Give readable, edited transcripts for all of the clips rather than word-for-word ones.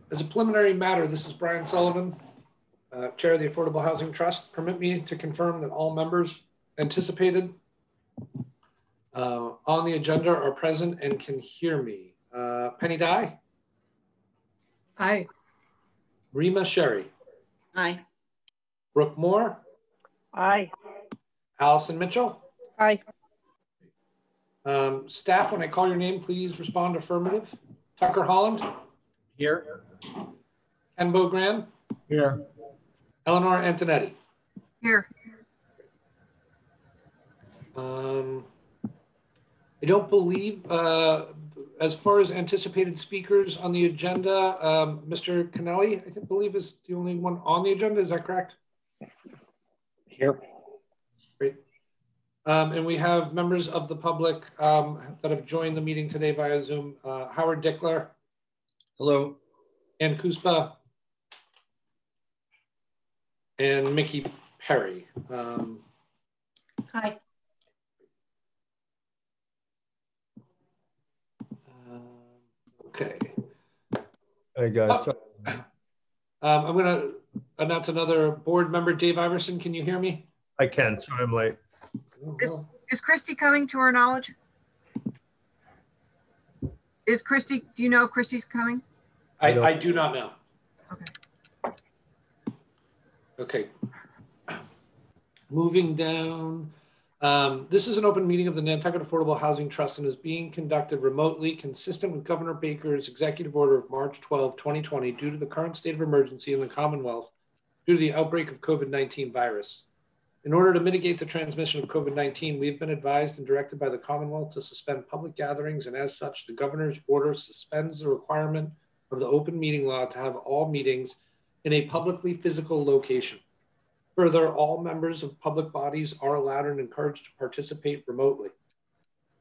As a preliminary matter, this is Brian Sullivan, Chair of the Affordable Housing Trust. Permit me to confirm that all members anticipated on the agenda are present and can hear me. Penny Dye? Aye. Rima Sherry? Aye. Brooke Moore? Aye. Allison Mitchell? Aye. Staff, when I call your name, please respond affirmative. Tucker Holland? Here. Ken Bogran? Here. Eleanor Antonetti? Here. I don't believe, as far as anticipated speakers on the agenda, Mr. Kennelly, I believe is the only one on the agenda. Is that correct? Here. Great. And we have members of the public that have joined the meeting today via Zoom. Howard Dickler. Hello. Ann Kuspa. And Mickey Perry. Hi. Okay. Hey guys. I'm going to announce another board member, Dave Iverson. Can you hear me? I can. Sorry, I'm late. Is Christy coming to our knowledge? Is Christy, do you know if Christy's coming? I do not know. Okay. Okay. Moving down. This is an open meeting of the Nantucket Affordable Housing Trust and is being conducted remotely, consistent with Governor Baker's executive order of March 12, 2020, due to the current state of emergency in the Commonwealth due to the outbreak of COVID-19 virus. In order to mitigate the transmission of COVID-19, we've been advised and directed by the Commonwealth to suspend public gatherings, and as such, the governor's order suspends the requirement of the open meeting law to have all meetings in a publicly physical location. Further, all members of public bodies are allowed and encouraged to participate remotely.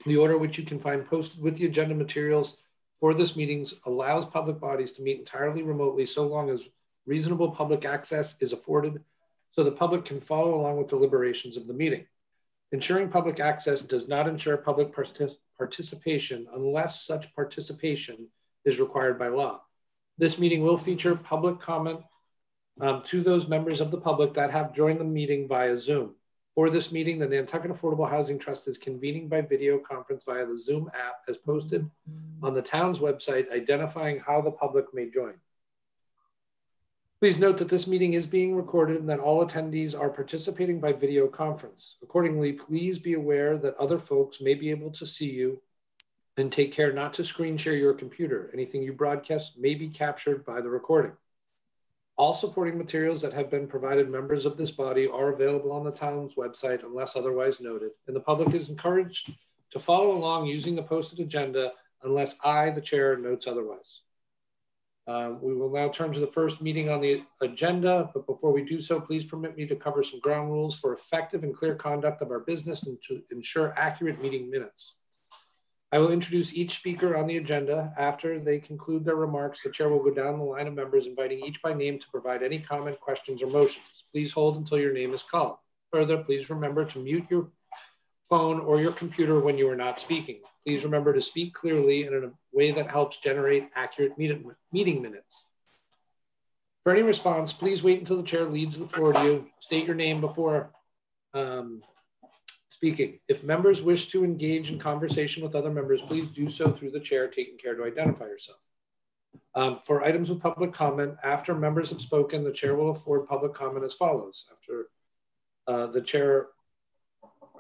The order, which you can find posted with the agenda materials for this meeting, allows public bodies to meet entirely remotely so long as reasonable public access is afforded so the public can follow along with deliberations of the meeting. Ensuring public access does not ensure public participation unless such participation is required by law. This meeting will feature public comment to those members of the public that have joined the meeting via Zoom. For this meeting, the Nantucket Affordable Housing Trust is convening by video conference via the Zoom app as posted on the town's website, identifying how the public may join. Please note that this meeting is being recorded and that all attendees are participating by video conference. Accordingly, please be aware that other folks may be able to see you, and take care not to screen share your computer. Anything you broadcast may be captured by the recording. All supporting materials that have been provided members of this body are available on the town's website unless otherwise noted, and the public is encouraged to follow along using the posted agenda unless I, the chair, notes otherwise. We will now turn to the first meeting on the agenda, but before we do so, please permit me to cover some ground rules for effective and clear conduct of our business and to ensure accurate meeting minutes. I will introduce each speaker on the agenda. After they conclude their remarks, the chair will go down the line of members, inviting each by name to provide any comment, questions, or motions. Please hold until your name is called. Further, please remember to mute your phone or your computer when you are not speaking. Please remember to speak clearly and in a way that helps generate accurate meeting minutes. For any response, please wait until the chair leads the floor to you. State your name before speaking. If members wish to engage in conversation with other members, please do so through the chair, taking care to identify yourself. For items with public comment, after members have spoken, the chair will afford public comment as follows. After the chair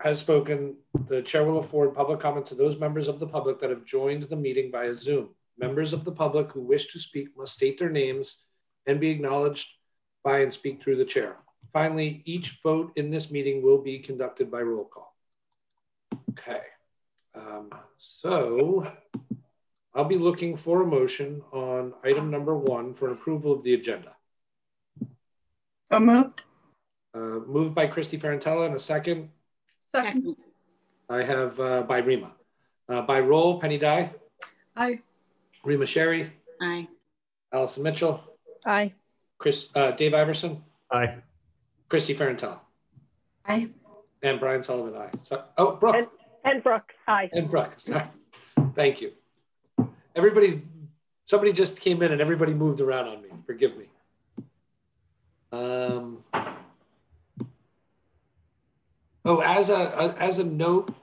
has spoken, the chair will afford public comment to those members of the public that have joined the meeting via Zoom. Members of the public who wish to speak must state their names and be acknowledged by and speak through the chair. Finally, each vote in this meeting will be conducted by roll call. Okay, so I'll be looking for a motion on item number 1 for approval of the agenda. So moved. Moved by Christy Ferrantella, and a second. Second. I have by Rima. By roll, Penny Dye. Aye. Rima Sherry. Aye. Allison Mitchell. Aye. Dave Iverson. Aye. Christy Ferrantella. Aye. And Brian Sullivan, aye. So, oh, Brooke. And Brooke, aye. And Brooke, sorry. Thank you. Somebody just came in and everybody moved around on me. Forgive me. As a note,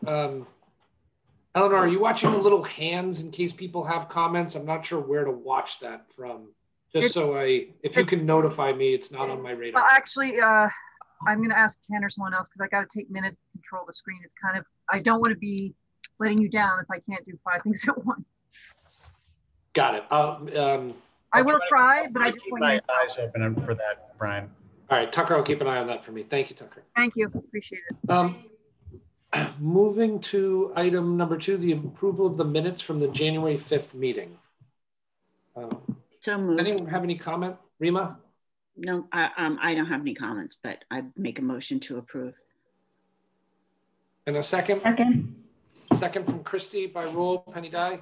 Eleanor, are you watching the little hands in case people have comments? I'm not sure where to watch that from. If you can notify me, it's not on my radar. Well, actually, I'm going to ask Ken or someone else because I got to take minutes to control the screen. It's kind of, I don't want to be letting you down if I can't do 5 things at once. Got it. I will try, but I just keep my eyes open for that, Brian. All right, Tucker, I'll keep an eye on that for me. Thank you, Tucker. Thank you. Appreciate it. Moving to item number 2, the approval of the minutes from the January 5th meeting. So moved. Anyone have any comment? Rima? No, I don't have any comments, but I make a motion to approve. And a second? Second. Second from Christy by roll. Penny Dye?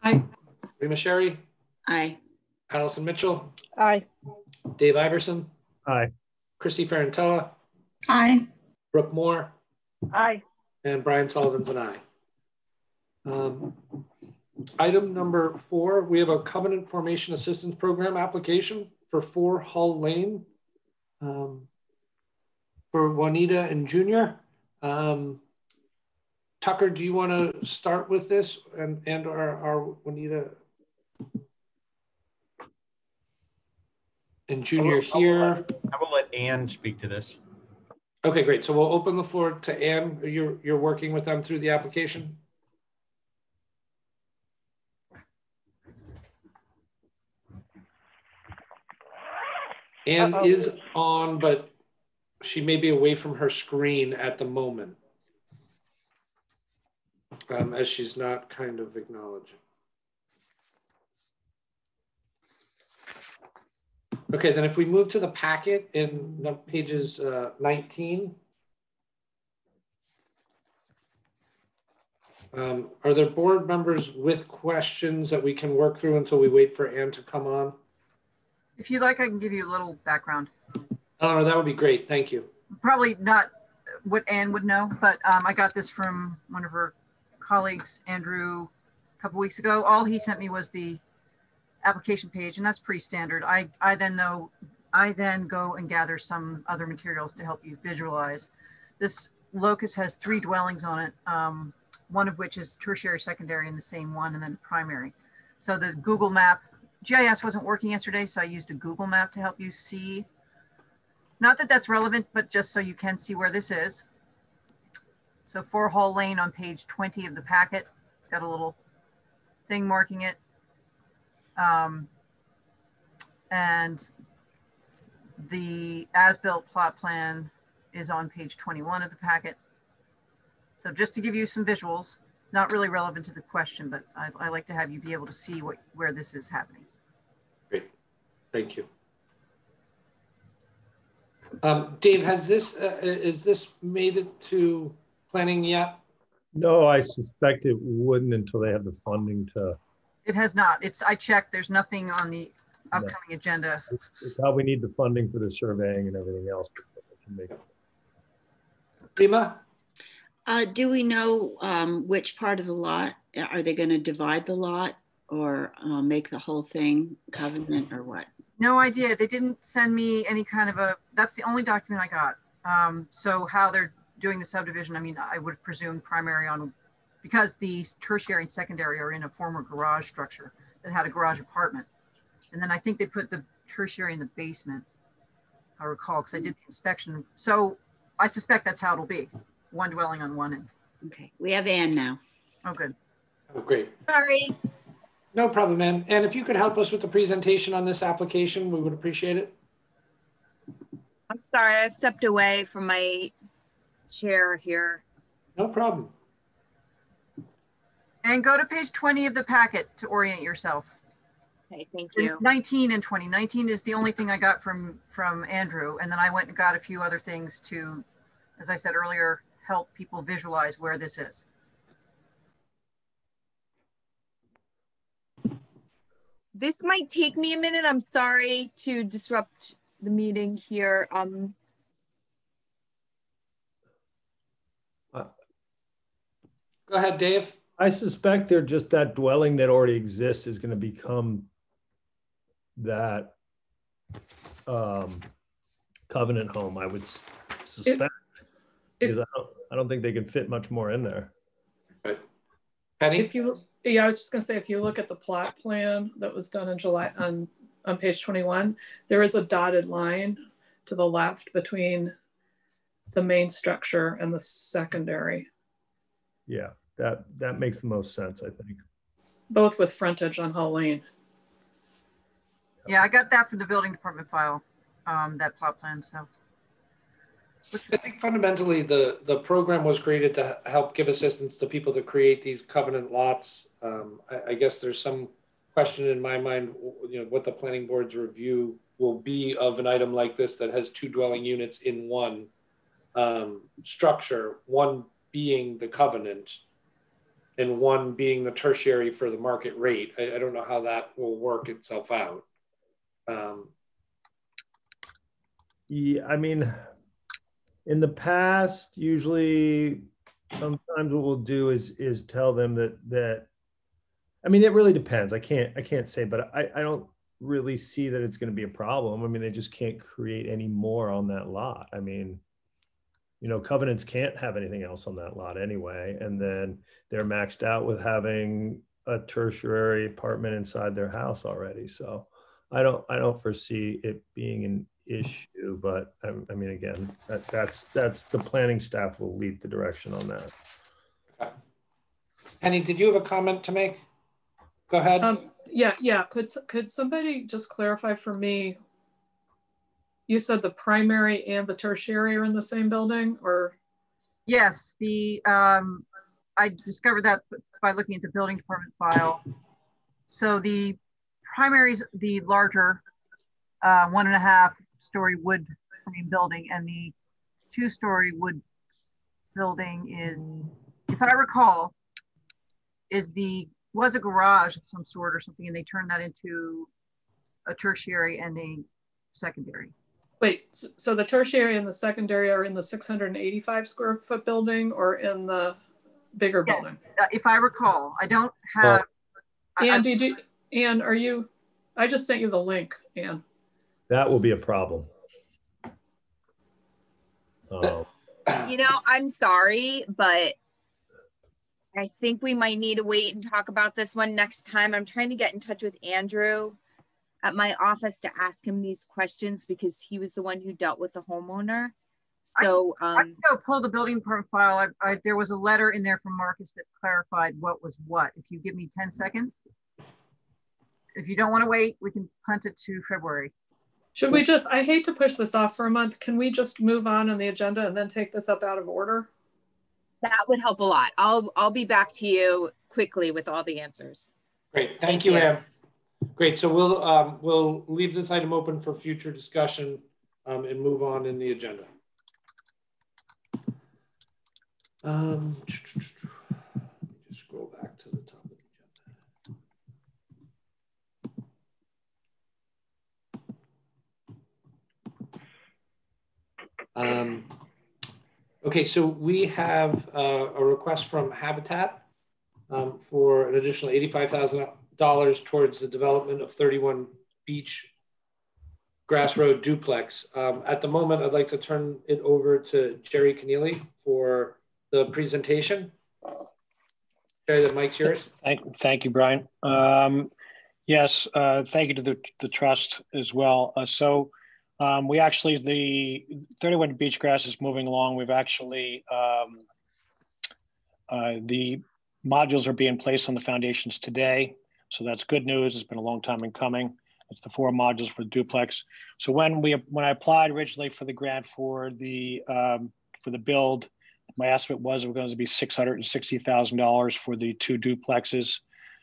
Aye. Rima Sherry? Aye. Allison Mitchell? Aye. Dave Iverson? Aye. Christy Ferrantella? Aye. Brooke Moore? Aye. And Brian Sullivan's an aye. Item number 4, we have a Covenant Formation Assistance Program application for 4 Hull Lane for Juanita and Junior. Tucker, do you want to start with this and our Juanita and Junior here? I will let Ann speak to this. Okay, great. So we'll open the floor to Ann. You're working with them through the application? Ann is on, but she may be away from her screen at the moment, as she's not kind of acknowledging. Okay, then if we move to the packet in pages 19. Are there board members with questions that we can work through until we wait for Ann to come on? If you'd like, I can give you a little background. Oh, that would be great. Thank you. Probably not what Ann would know, but I got this from one of her colleagues, Andrew, a couple weeks ago. All he sent me was the application page, and that's pretty standard. I then go and gather some other materials to help you visualize. This locus has 3 dwellings on it, one of which is tertiary, secondary, and the same one, and then primary. So the Google map, GIS wasn't working yesterday, so I used a Google map to help you see. Not that that's relevant, but just so you can see where this is. So 4 Hall Lane on page 20 of the packet. It's got a little thing marking it. And the as-built plot plan is on page 21 of the packet. So just to give you some visuals, it's not really relevant to the question, but I like to have you be able to see where this is happening. Great, thank you. Dave, is this made it to planning yet? No, I suspect it wouldn't until they have the funding to. It has not. I checked. There's nothing on the upcoming agenda. It's how we need the funding for the surveying and everything else. Rima? Do we know which part of the lot? Are they going to divide the lot or make the whole thing covenant or what? No idea. They didn't send me any kind of that's the only document I got. So how they're doing the subdivision, I mean, I would presume primary on, because the tertiary and secondary are in a former garage structure that had a garage apartment. And then I think they put the tertiary in the basement, I recall, because I did the inspection. So I suspect that's how it'll be. 1 dwelling on one end. Okay, we have Ann now. Oh, good. Oh, great. Sorry. No problem, Ann. And if you could help us with the presentation on this application, we would appreciate it. I'm sorry, I stepped away from my chair here. No problem. And go to page 20 of the packet to orient yourself. Okay, thank you. 19 and 20. 19 is the only thing I got from Andrew. And then I went and got a few other things to, as I said earlier, help people visualize where this is. This might take me a minute. I'm sorry to disrupt the meeting here. Go ahead, Dave. I suspect they're just that dwelling that already exists is going to become that covenant home, I would suspect. Because I don't think they can fit much more in there. Right. Penny? I was just going to say, if you look at the plot plan that was done in July on page 21, there is a dotted line to the left between the main structure and the secondary. Yeah, that makes the most sense, I think. Both with frontage on Hull Lane. Yeah, I got that from the building department file, that plot plan, so. I think fundamentally the program was created to help give assistance to people to create these covenant lots. I guess there's some question in my mind, what the planning board's review will be of an item like this that has 2 dwelling units in one structure, one being the covenant and one being the tertiary for the market rate. I don't know how that will work itself out. Yeah, I mean, in the past, usually sometimes what we'll do is tell them that I mean, it really depends. I can't say, but I don't really see that it's going to be a problem. I mean, they just can't create any more on that lot. I mean, covenants can't have anything else on that lot anyway. And then they're maxed out with having a tertiary apartment inside their house already. So I don't foresee it being an issue, but I mean, again, that's the planning staff will lead the direction on that. Okay. Penny, did you have a comment to make? Go ahead. Yeah. Could somebody just clarify for me? You said the primary and the tertiary are in the same building, or? Yes, I discovered that by looking at the building department file. So the primary's the larger 1.5 story wood frame building, and the 2-story wood building is, if I recall, was a garage of some sort or something, and they turned that into a tertiary and a secondary. Wait, so the tertiary and the secondary are in the 685 square foot building or in the bigger building? If I recall, I don't have. Anne, are you? I just sent you the link, Anne. That will be a problem. I'm sorry, but I think we might need to wait and talk about this one next time. I'm trying to get in touch with Andrew at my office to ask him these questions because he was the one who dealt with the homeowner. So I can go pull the building department file. There was a letter in there from Marcus that clarified what was what. If you give me 10 seconds. If you don't want to wait, we can punt it to February. Should we just, I hate to push this off for a month. Can we just move on the agenda and then take this up out of order? That would help a lot. I'll be back to you quickly with all the answers. Great, thank you, Anne. Great, so we'll leave this item open for future discussion and move on in the agenda. Let me just scroll back to the top of the agenda. Okay, so we have a request from Habitat for an additional $85,000 towards the development of 31 Beach Grass Road duplex. At the moment, I'd like to turn it over to Jerry Keneally for the presentation. Jerry, the mic's yours. Thank you, Brian. Yes, thank you to the trust as well. We actually, the 31 Beach Grass is moving along. We've actually, the modules are being placed on the foundations today. So that's good news. It's been a long time in coming. It's the 4 modules for the duplex. So when I applied originally for the grant for the build, my estimate was we're going to be $660,000 for the 2 duplexes.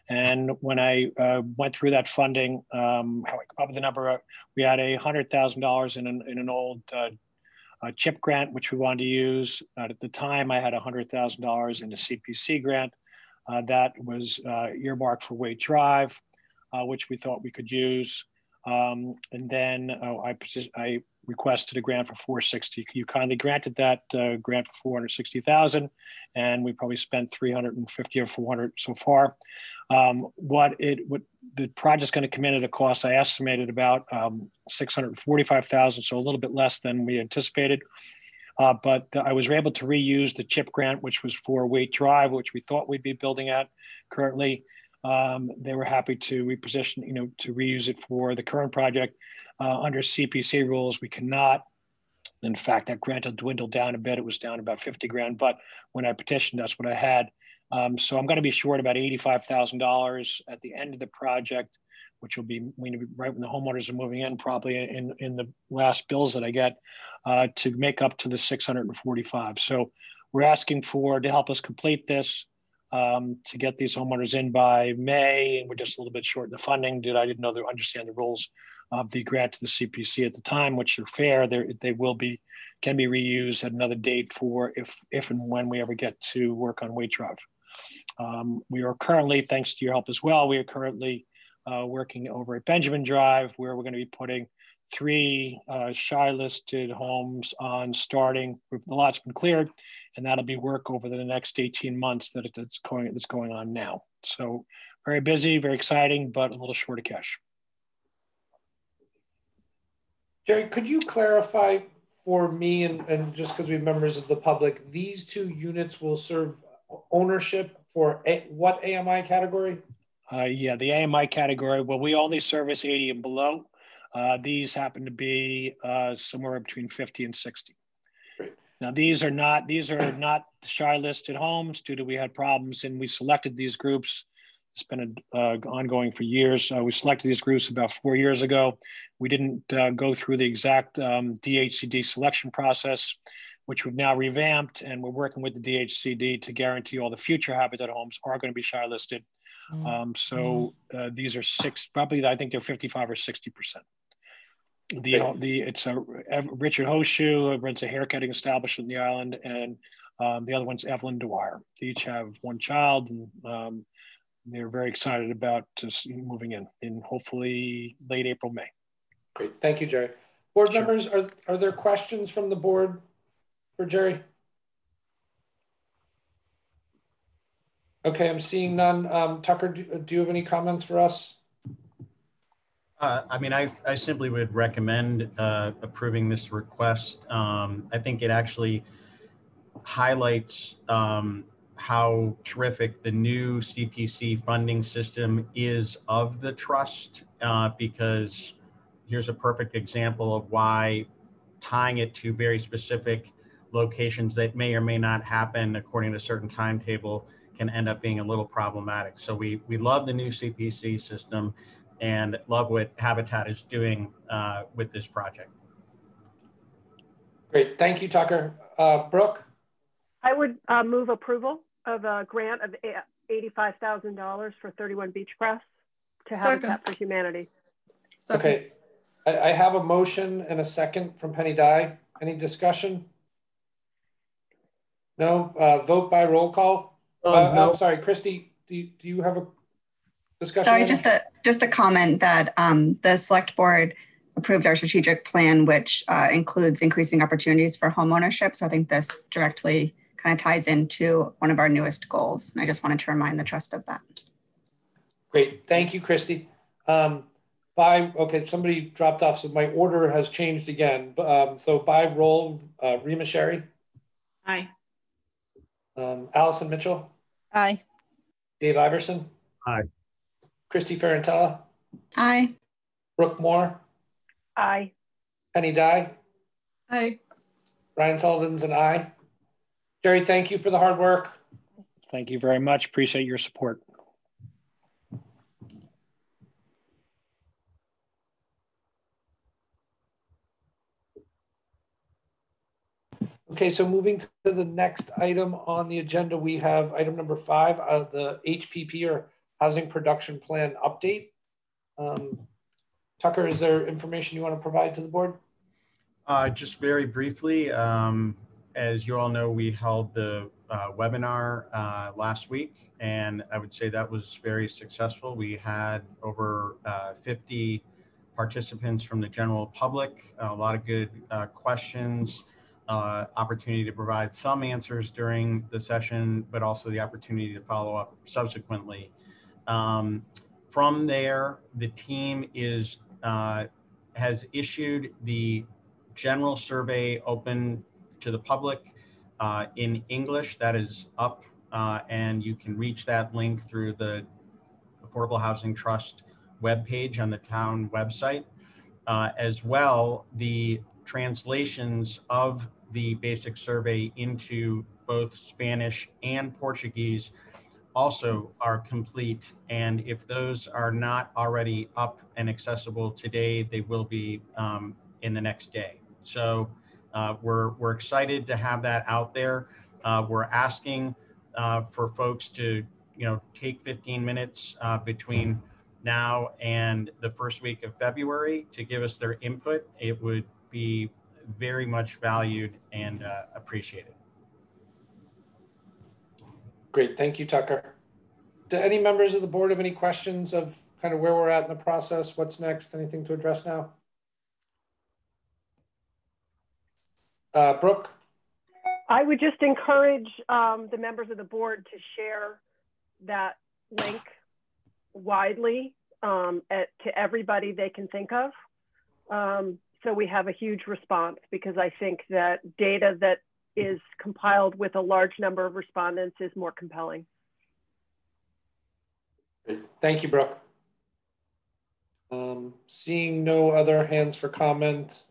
And when I went through that funding, how I come up with the number, we had $100,000 in an old CHIP grant, which we wanted to use. At the time, I had $100,000 in a CPC grant that was earmarked for Wade Drive, which we thought we could use. And then I requested a grant for 460. You kindly granted that grant for 460,000, and we probably spent 350 or 400 so far. What the project's going to come in at a cost, I estimated about 645,000, so a little bit less than we anticipated. But I was able to reuse the CHIP grant, which was for Waite Drive, which we thought we'd be building at currently. They were happy to reposition, to reuse it for the current project. Under CPC rules, we cannot. In fact, that grant had dwindled down a bit. It was down about 50 grand, but when I petitioned, that's what I had. So I'm going to be short about $85,000 at the end of the project, which will be right when the homeowners are moving in, probably in the last bills that I get, to make up to the 645. So we're asking to help us complete this, to get these homeowners in by May, and we're just a little bit short in the funding. Understand the rules of the grant to the CPC at the time, which are fair. They can be reused at another date for if and when we ever get to work on Waite Drive. We are currently, thanks to your help as well, we are currently working over at Benjamin Drive, where we're going to be putting 3 shy listed homes on starting. The lot's been cleared, and that'll be work over the next 18 months that's going on now. So very busy, very exciting, but a little short of cash. Jerry, could you clarify for me, and just because we have members of the public, these 2 units will serve ownership for what AMI category? Yeah, the AMI category. Well, we only service 80 and below. These happen to be somewhere between 50 and 60. Great. Now, these are not shy listed homes due to we had problems, and we selected these groups. It's been ongoing for years. We selected these groups about 4 years ago. We didn't go through the exact DHCD selection process, which we've now revamped, and we're working with the DHCD to guarantee all the future Habitat homes are going to be shy listed. These are probably I think they're 55 or 60%. It's Richard Hoshu runs a haircutting establishment in the island, and the other one's Evelyn Dwyer. They each have 1 child, and they're very excited about just moving in hopefully late April, May. Great, thank you, Jerry. Board Sure. members, are there questions from the board for Jerry? Okay, I'm seeing none. Tucker, do you have any comments for us? I mean, I simply would recommend approving this request. I think it actually highlights how terrific the new CPC funding system is of the trust, because here's a perfect example of why tying it to very specific locations that may or may not happen according to a certain timetable can end up being a little problematic. So we love the new CPC system and love what Habitat is doing with this project. Great, thank you, Tucker. Brooke? I would move approval of a grant of $85,000 for 31 Beach Press to Habitat for Humanity. Okay, I have a motion and a second from Penny Dye. Any discussion? No, vote by roll call. No. I'm sorry, Christy, do you have a discussion? Sorry, just a comment that the select board approved our strategic plan, which includes increasing opportunities for homeownership. So I think this directly kind of ties into one of our newest goals. And I just wanted to remind the trust of that. Great, thank you, Christy. Okay, somebody dropped off, so my order has changed again. So by roll, Rima Sherry. Aye. Allison Mitchell. Aye. Dave Iverson. Aye. Christy Ferrantella. Aye. Brooke Moore. Aye. Penny Dye. Aye. Ryan Sullivan's an aye. Jerry, thank you for the hard work. Thank you very much. Appreciate your support. Okay, so moving to the next item on the agenda, we have item number 5, the HPP or Housing Production Plan update. Tucker, is there information you want to provide to the board? Just very briefly, as you all know, we held the webinar last week, and I would say that was very successful. We had over 50 participants from the general public, a lot of good questions, opportunity to provide some answers during the session, but also the opportunity to follow up subsequently. From there, the team has issued the general survey open to the public in English. That is up, and you can reach that link through the Affordable Housing Trust webpage on the town website. As well, the translations of the basic survey into both Spanish and Portuguese also are complete. And if those are not already up and accessible today, they will be in the next day. So we're excited to have that out there. We're asking for folks to take 15 minutes between now and the first week of February to give us their input. It would be very much valued and appreciated. Great, thank you, Tucker. Do any members of the board have any questions of kind of where we're at in the process? What's next? Anything to address now? Brooke? I would just encourage the members of the board to share that link widely to everybody they can think of. So we have a huge response, because I think that data that is compiled with a large number of respondents is more compelling. Great. Thank you, Brooke. Seeing no other hands for comment,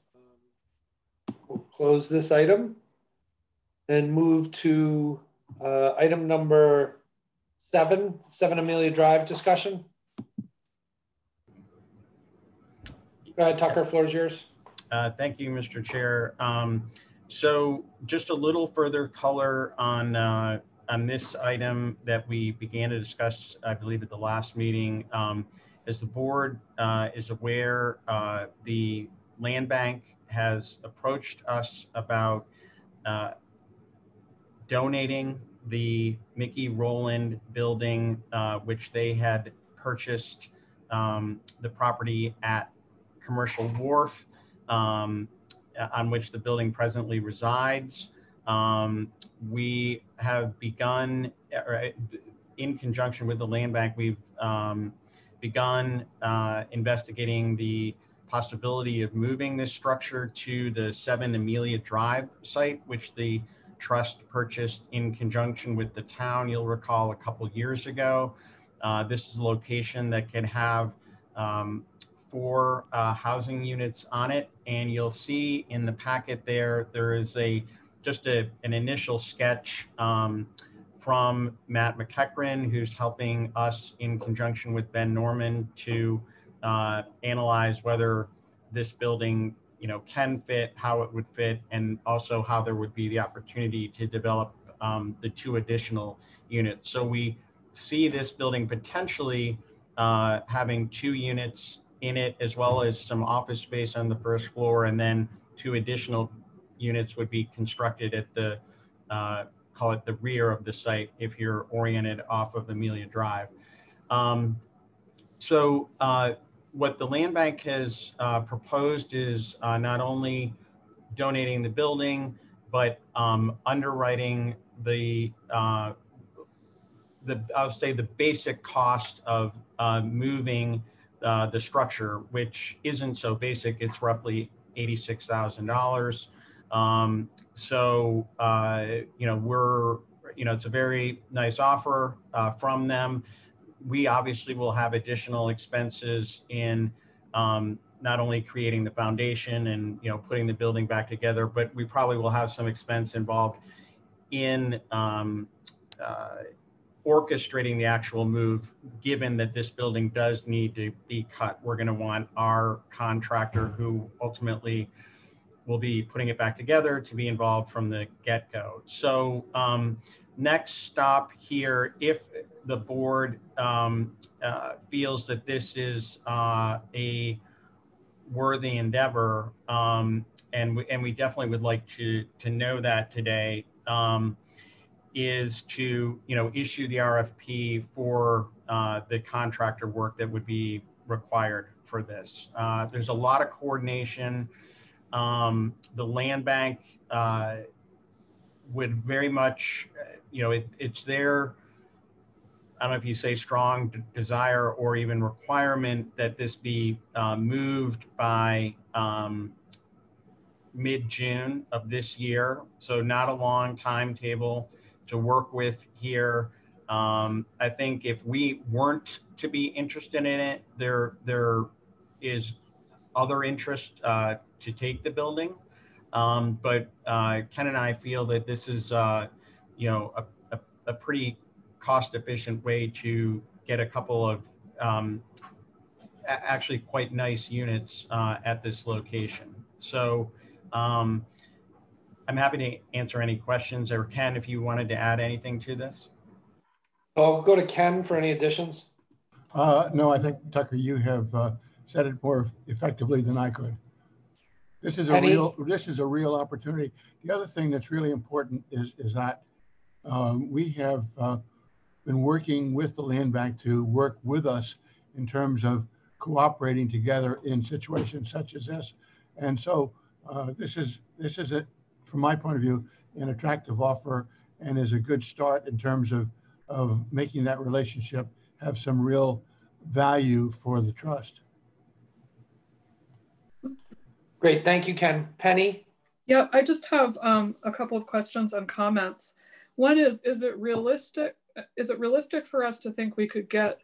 we'll close this item and move to item number 7 Amelia Drive discussion. Go ahead, Tucker, floor is yours. Thank you, Mr. Chair. So just a little further color on this item that we began to discuss, I believe, at the last meeting. As the board is aware, the land bank has approached us about donating the Mickey Rowland building, which they had purchased the property at Commercial Wharf, on which the building presently resides. We have begun, in conjunction with the land bank, we've begun investigating the possibility of moving this structure to the 7 Amelia Drive site, which the trust purchased in conjunction with the town. You'll recall a couple years ago. This is a location that can have 4 housing units on it, and you'll see in the packet there is just an initial sketch from Matt McEachran, who's helping us in conjunction with Ben Norman to analyze whether this building can fit, how it would fit, and also how there would be the opportunity to develop the 2 additional units. So we see this building potentially having 2 units in it, as well as some office space on the first floor, and then 2 additional units would be constructed at the call it the rear of the site if you're oriented off of Amelia Drive. So what the land bank has proposed is not only donating the building, but underwriting I'll say the basic cost of moving the structure, which isn't so basic. It's roughly $86,000. So it's a very nice offer from them. We obviously will have additional expenses in not only creating the foundation and putting the building back together, but we probably will have some expense involved in orchestrating the actual move, given that this building does need to be cut. We're going to want our contractor, who ultimately will be putting it back together, to be involved from the get-go. So next stop here, if the board feels that this is a worthy endeavor, and we definitely would like to know that today, is to issue the RFP for the contractor work that would be required for this. There's a lot of coordination. The land bank would very much, it's their, I don't know if you say strong desire or even requirement that this be moved by mid-June of this year. So not a long timetable to work with here. I think if we weren't to be interested in it, there is other interest to take the building. But Ken and I feel that this is, a pretty cost-efficient way to get a couple of actually quite nice units at this location. So I'm happy to answer any questions, or Ken, if you wanted to add anything to this. I'll go to Ken for any additions. No, I think, Tucker, you have said it more effectively than I could. This is a real opportunity. The other thing that's really important is that we have been working with the land bank to work with us in terms of cooperating together in situations such as this. And so this is from my point of view, an attractive offer and is a good start in terms of making that relationship have some real value for the trust. Great, thank you, Ken. Penny? Yeah, I just have a couple of questions and comments. One is it realistic for us to think we could get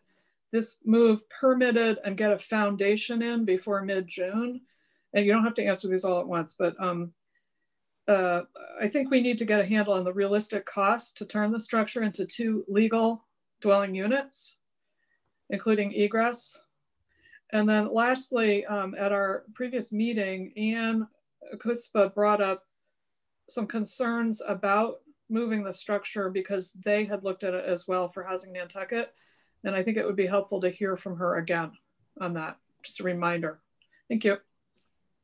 this move permitted and get a foundation in before mid-June? And you don't have to answer these all at once, but I think we need to get a handle on the realistic cost to turn the structure into 2 legal dwelling units, including egress. And then lastly, at our previous meeting, Ann Kuspa brought up some concerns about moving the structure because they had looked at it as well for Housing Nantucket. And I think it would be helpful to hear from her again on that. Just a reminder. Thank you.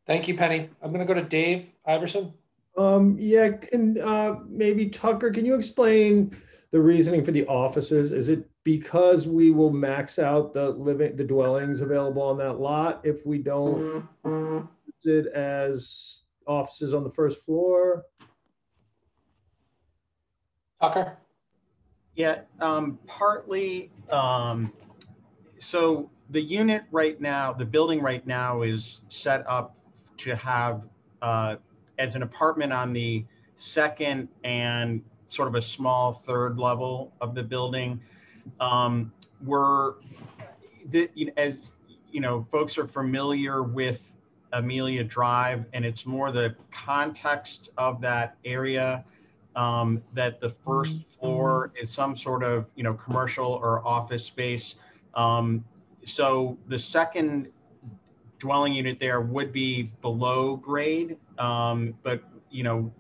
Thank you, Penny. I'm going to go to Dave Iverson. Yeah, and maybe Tucker, can you explain the reasoning for the offices? Is it because we will max out the dwellings available on that lot if we don't use it as offices on the first floor? Tucker? Yeah, partly. So the unit right now, the building right now is set up to have as an apartment on the second and sort of a small third level of the building. As you know, folks are familiar with Amelia Drive, and it's more the context of that area that the first floor is some sort of, commercial or office space. So the second dwelling unit there would be below grade, but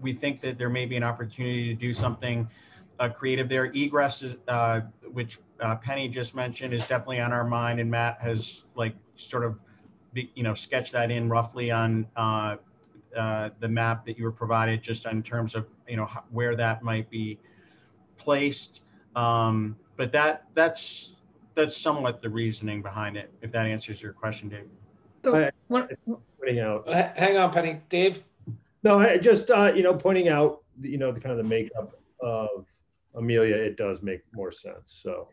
we think that there may be an opportunity to do something creative there. Egress is, which Penny just mentioned, is definitely on our mind, and Matt has sketched that in roughly on the map that you were provided, just in terms of where that might be placed. But that's somewhat the reasoning behind it, if that answers your question, Dave. So pointing out. Hang on, Penny. Dave? No, I just pointing out the kind of the makeup of Amelia, it does make more sense. So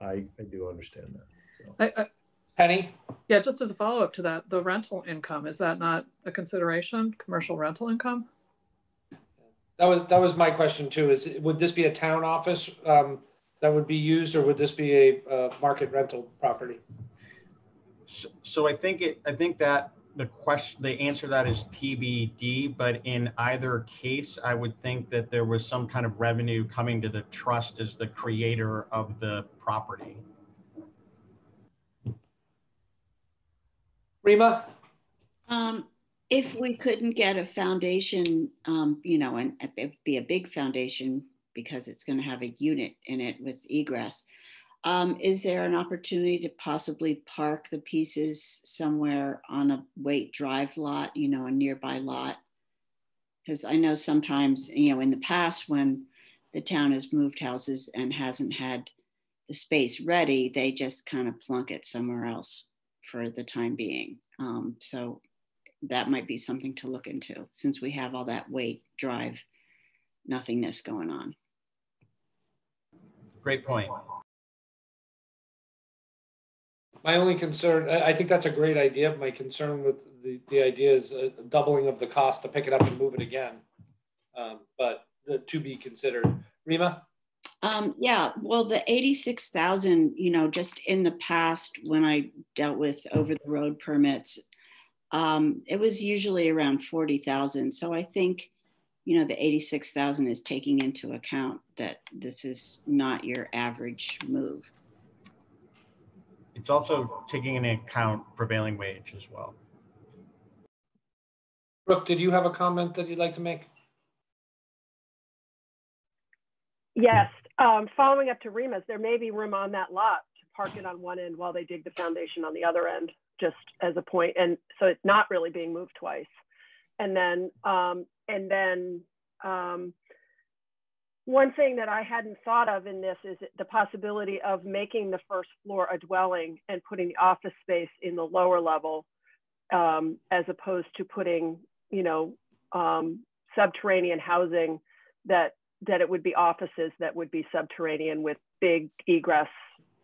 I do understand that. So. Penny? Yeah, just as a follow-up to that, the rental income, is that not a consideration, commercial rental income? That was my question too, would this be a town office that would be used, or would this be a market rental property? So I think that the answer to that is TBD, but in either case, I would think that there was some kind of revenue coming to the trust as the creator of the property. Rima? If we couldn't get a foundation, and it'd be a big foundation because it's going to have a unit in it with egress, is there an opportunity to possibly park the pieces somewhere on a Waite Drive lot, a nearby lot? Because I know sometimes, in the past when the town has moved houses and hasn't had the space ready, they just kind of plunk it somewhere else for the time being. So that might be something to look into, since we have all that wait, drive, nothingness going on. Great point. My only concern, I think that's a great idea. My concern with the idea is a doubling of the cost to pick it up and move it again. But to be considered. Rima? Yeah, well, the 86,000, you know, just in the past when I dealt with over the road permits, it was usually around 40,000. So I think, you know, the 86,000 is taking into account that this is not your average move. It's also taking into account prevailing wage as well. Brooke, did you have a comment that you'd like to make? Yes, following up to Rima's, there may be room on that lot to park it on one end while they dig the foundation on the other end, just as a point. And so it's not really being moved twice. And then one thing that I hadn't thought of in this is the possibility of making the first floor a dwelling and putting the office space in the lower level, as opposed to putting, you know, subterranean housing that it would be offices that would be subterranean with big egress,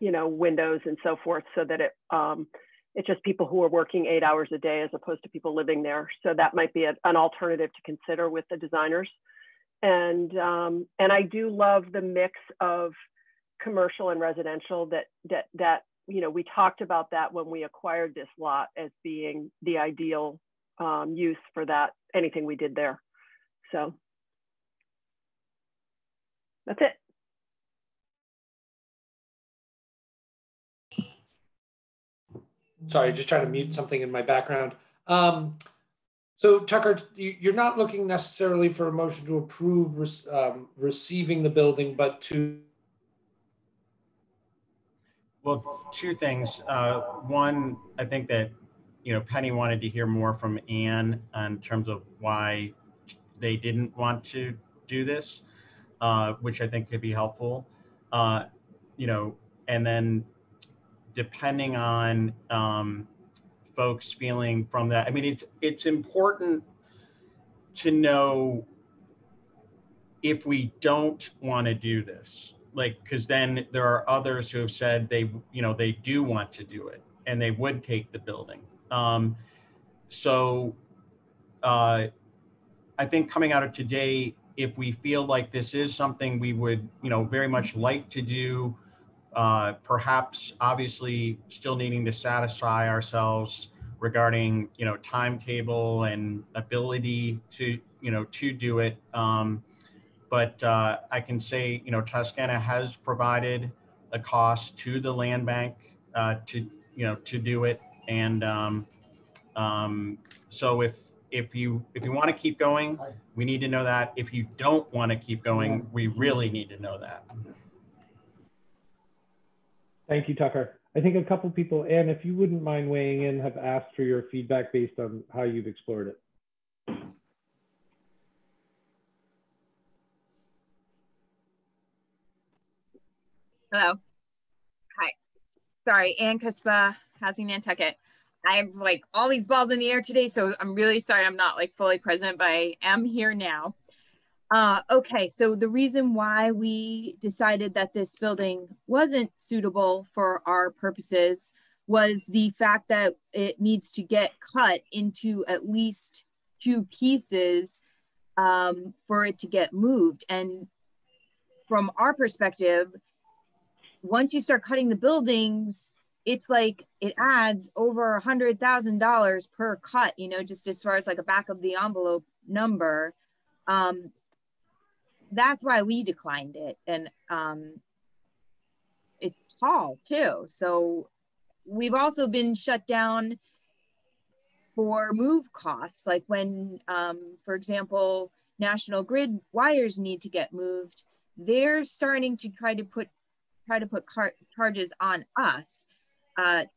you know, windows and so forth, so that it's just people who are working 8 hours a day as opposed to people living there. So that might be an alternative to consider with the designers. And I do love the mix of commercial and residential that you know, we talked about that when we acquired this lot as being the ideal use for that, anything we did there. So that's it. Sorry, just trying to mute something in my background. So Tucker, you're not looking necessarily for a motion to approve receiving the building, but to... Well, two things. One, I think that, you know, Penny wanted to hear more from Anne in terms of why they didn't want to do this, which I think could be helpful. You know, and then depending on folks feeling from that, I mean, it's important to know if we don't want to do this, like, because then there are others who have said they do want to do it and they would take the building. So I think coming out of today, if we feel like this is something we would, you know, very much like to do, perhaps obviously still needing to satisfy ourselves regarding, you know, timetable and ability to, you know, to do it. But I can say, you know, Toscana has provided a cost to the land bank to, you know, to do it. And so if you want to keep going, we need to know that. If you don't want to keep going, we really need to know that. Thank you, Tucker. I think a couple people, Anne, if you wouldn't mind weighing in, have asked for your feedback based on how you've explored it. Hello. Hi. Sorry, Ann Cuspa, Housing Nantucket. I have like all these balls in the air today, so I'm really sorry I'm not like fully present, but I am here now. Okay, so the reason why we decided that this building wasn't suitable for our purposes was the fact that it needs to get cut into at least 2 pieces for it to get moved. And from our perspective, once you start cutting the buildings, it's like it adds over $100,000 per cut, you know, just as far as like a back of the envelope number. That's why we declined it. And it's tall too. So we've also been shut down for move costs. Like when, for example, National Grid wires need to get moved, they're starting to try to put charges on us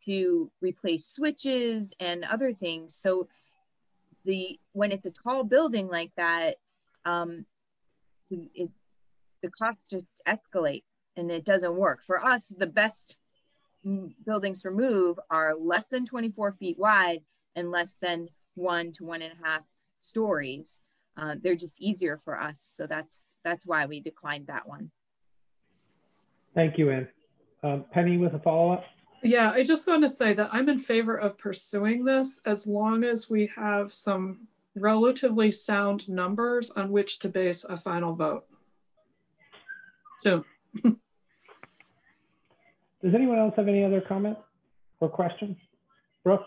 to replace switches and other things. So when it's a tall building like that, the costs just escalate. and it doesn't work. For us, the best buildings for move are less than 24 feet wide and less than 1 to 1.5 stories. They're just easier for us. So that's why we declined that one. Thank you, Ann. Penny with a follow-up. Yeah, I just want to say that I'm in favor of pursuing this as long as we have some relatively sound numbers on which to base a final vote. So, does anyone else have any other comments or questions? Brooke?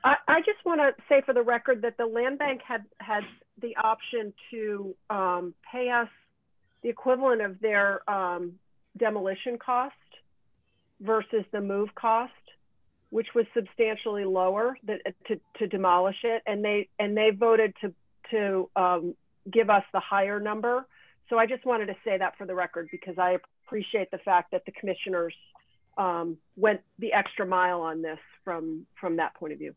I just want to say for the record that the land bank had the option to pay us the equivalent of their demolition cost versus the move cost, which was substantially lower to demolish it, and they voted to give us the higher number. So I just wanted to say that for the record, because I appreciate the fact that the commissioners went the extra mile on this from that point of view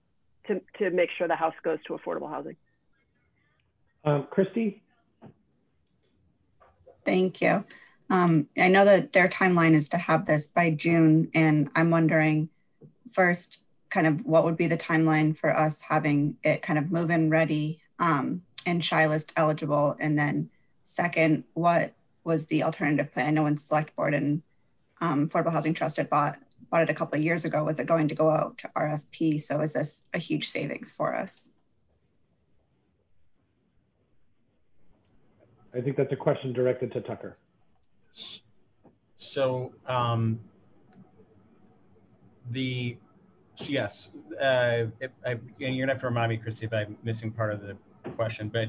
to make sure the house goes to affordable housing. Christy? Thank you. I know that their timeline is to have this by June, and I'm wondering first kind of what would be the timeline for us having it kind of move-in ready and SHI list eligible, and then second, what was the alternative plan? I know when Select Board and Affordable Housing Trust had bought it a couple of years ago, was it going to go out to RFP? So is this a huge savings for us? I think that's a question directed to Tucker. So yes, and you're gonna have to remind me, Christy, if I'm missing part of the question, but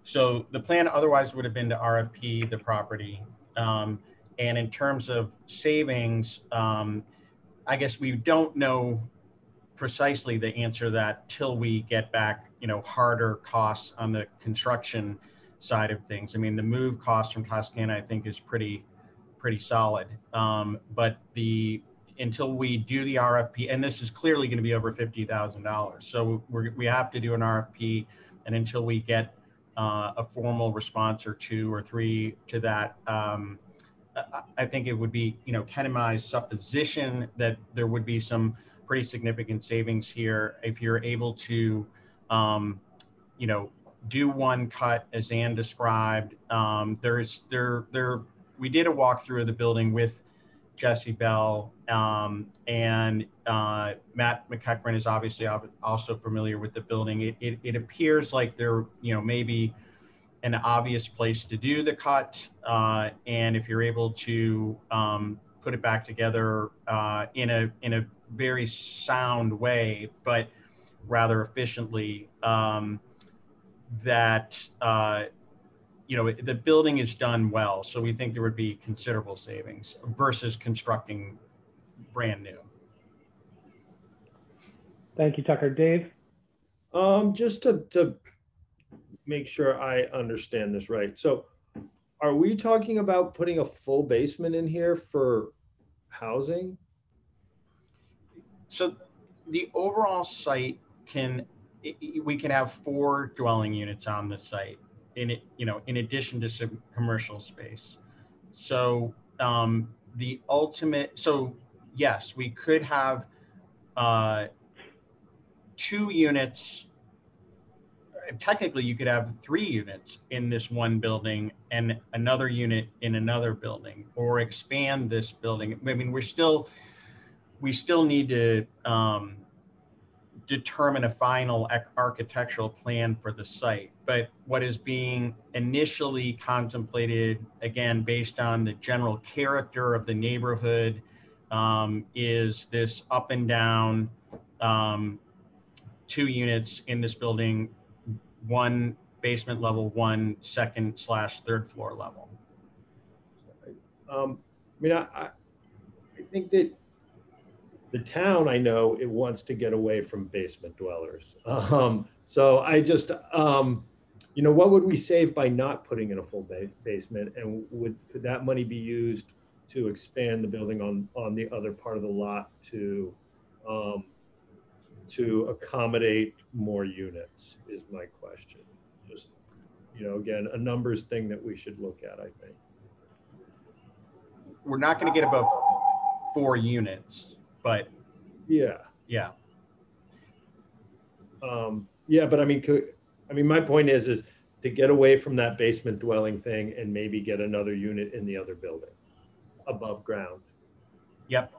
so the plan otherwise would have been to RFP the property. And in terms of savings, I guess we don't know precisely the answer to that till we get back, harder costs on the construction side of things. I mean, the move cost from Toscana, I think, is pretty solid. But until we do the RFP, and this is clearly going to be over $50,000, so we have to do an RFP, and until we get a formal response or 2 or 3 to that, I think it would be, Ken and my supposition that there would be some pretty significant savings here if you're able to, do one cut as Ann described. We did a walkthrough of the building with Jesse Bell, and Matt McEachran is obviously also familiar with the building. It appears like there, may be an obvious place to do the cut, and if you're able to put it back together in a very sound way, but rather efficiently, the building is done well, so we think there would be considerable savings versus constructing brand new. Thank you, Tucker. Dave? Just to make sure I understand this right. So are we talking about putting a full basement in here for housing? So the overall site we can have 4 dwelling units on the site in addition to some commercial space. So yes, we could have 2 units. Technically, you could have 3 units in this one building and another unit in another building, or expand this building. I mean, we still need to determine a final architectural plan for the site. But what is being initially contemplated, again, based on the general character of the neighborhood, is this up and down 2 units in this building, 1 basement level, 1 second/3rd floor level. I think that the town, I know it wants to get away from basement dwellers. So I just, what would we save by not putting in a full basement, and could that money be used to expand the building on the other part of the lot to accommodate more units is my question. Just, again, a numbers thing that we should look at, I think. we're not going to get above 4 units, but Yeah. yeah. Yeah, but I mean, my point is to get away from that basement dwelling thing and maybe get another unit in the other building above ground. Yep.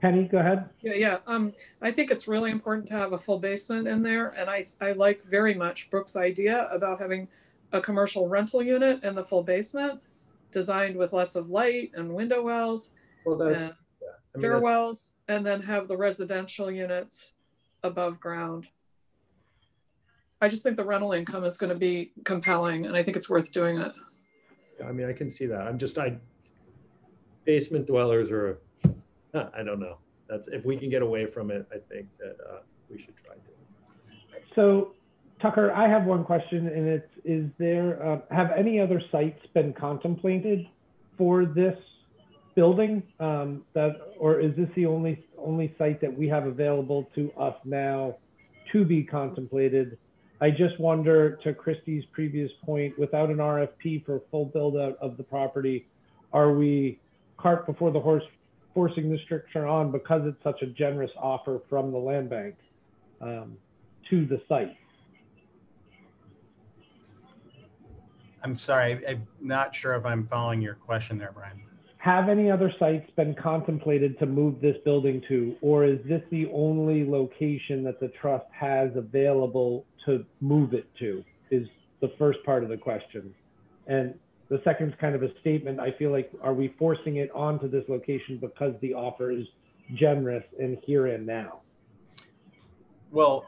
Penny, go ahead. Yeah. I think it's really important to have a full basement in there. And I like very much Brooke's idea about having a commercial rental unit in the full basement, designed with lots of light and window wells. Well, that's, and stairwells, and then have the residential units above ground. I just think the rental income is going to be compelling, and I think it's worth doing it. I mean, I can see that. Basement dwellers are, I don't know. That's, if we can get away from it, I think that we should try to. So, Tucker, I have one question, and it's: is there have any other sites been contemplated for this building? Or is this the only site that we have available to us now to be contemplated? I just wonder, to Christie's previous point, without an RFP for full build out of the property, are we cart before the horse, forcing the structure on because it's such a generous offer from the land bank to the site? I'm sorry, I'm not sure if I'm following your question there, Brian. Have any other sites been contemplated to move this building to, or is this the only location that the trust has available to move it to, is the first part of the question. And the second is kind of a statement. I feel like, are we forcing it onto this location because the offer is generous and here and now? Well,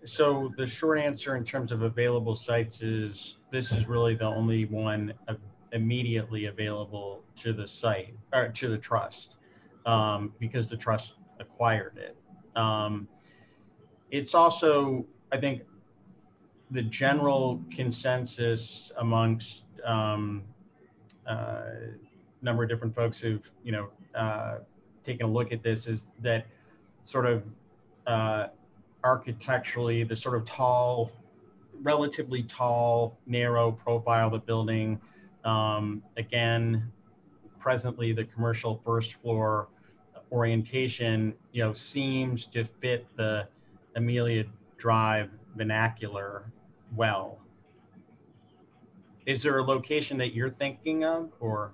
so the short answer in terms of available sites is this is really the only one immediately available to the site, or to the trust, because the trust acquired it. It's also, I think, the general consensus amongst number of different folks who've taken a look at this is that sort of architecturally, the sort of tall, relatively tall, narrow profile of the building. Again, presently the commercial first floor orientation, seems to fit the Amelia Drive vernacular well. Is there a location that you're thinking of, or?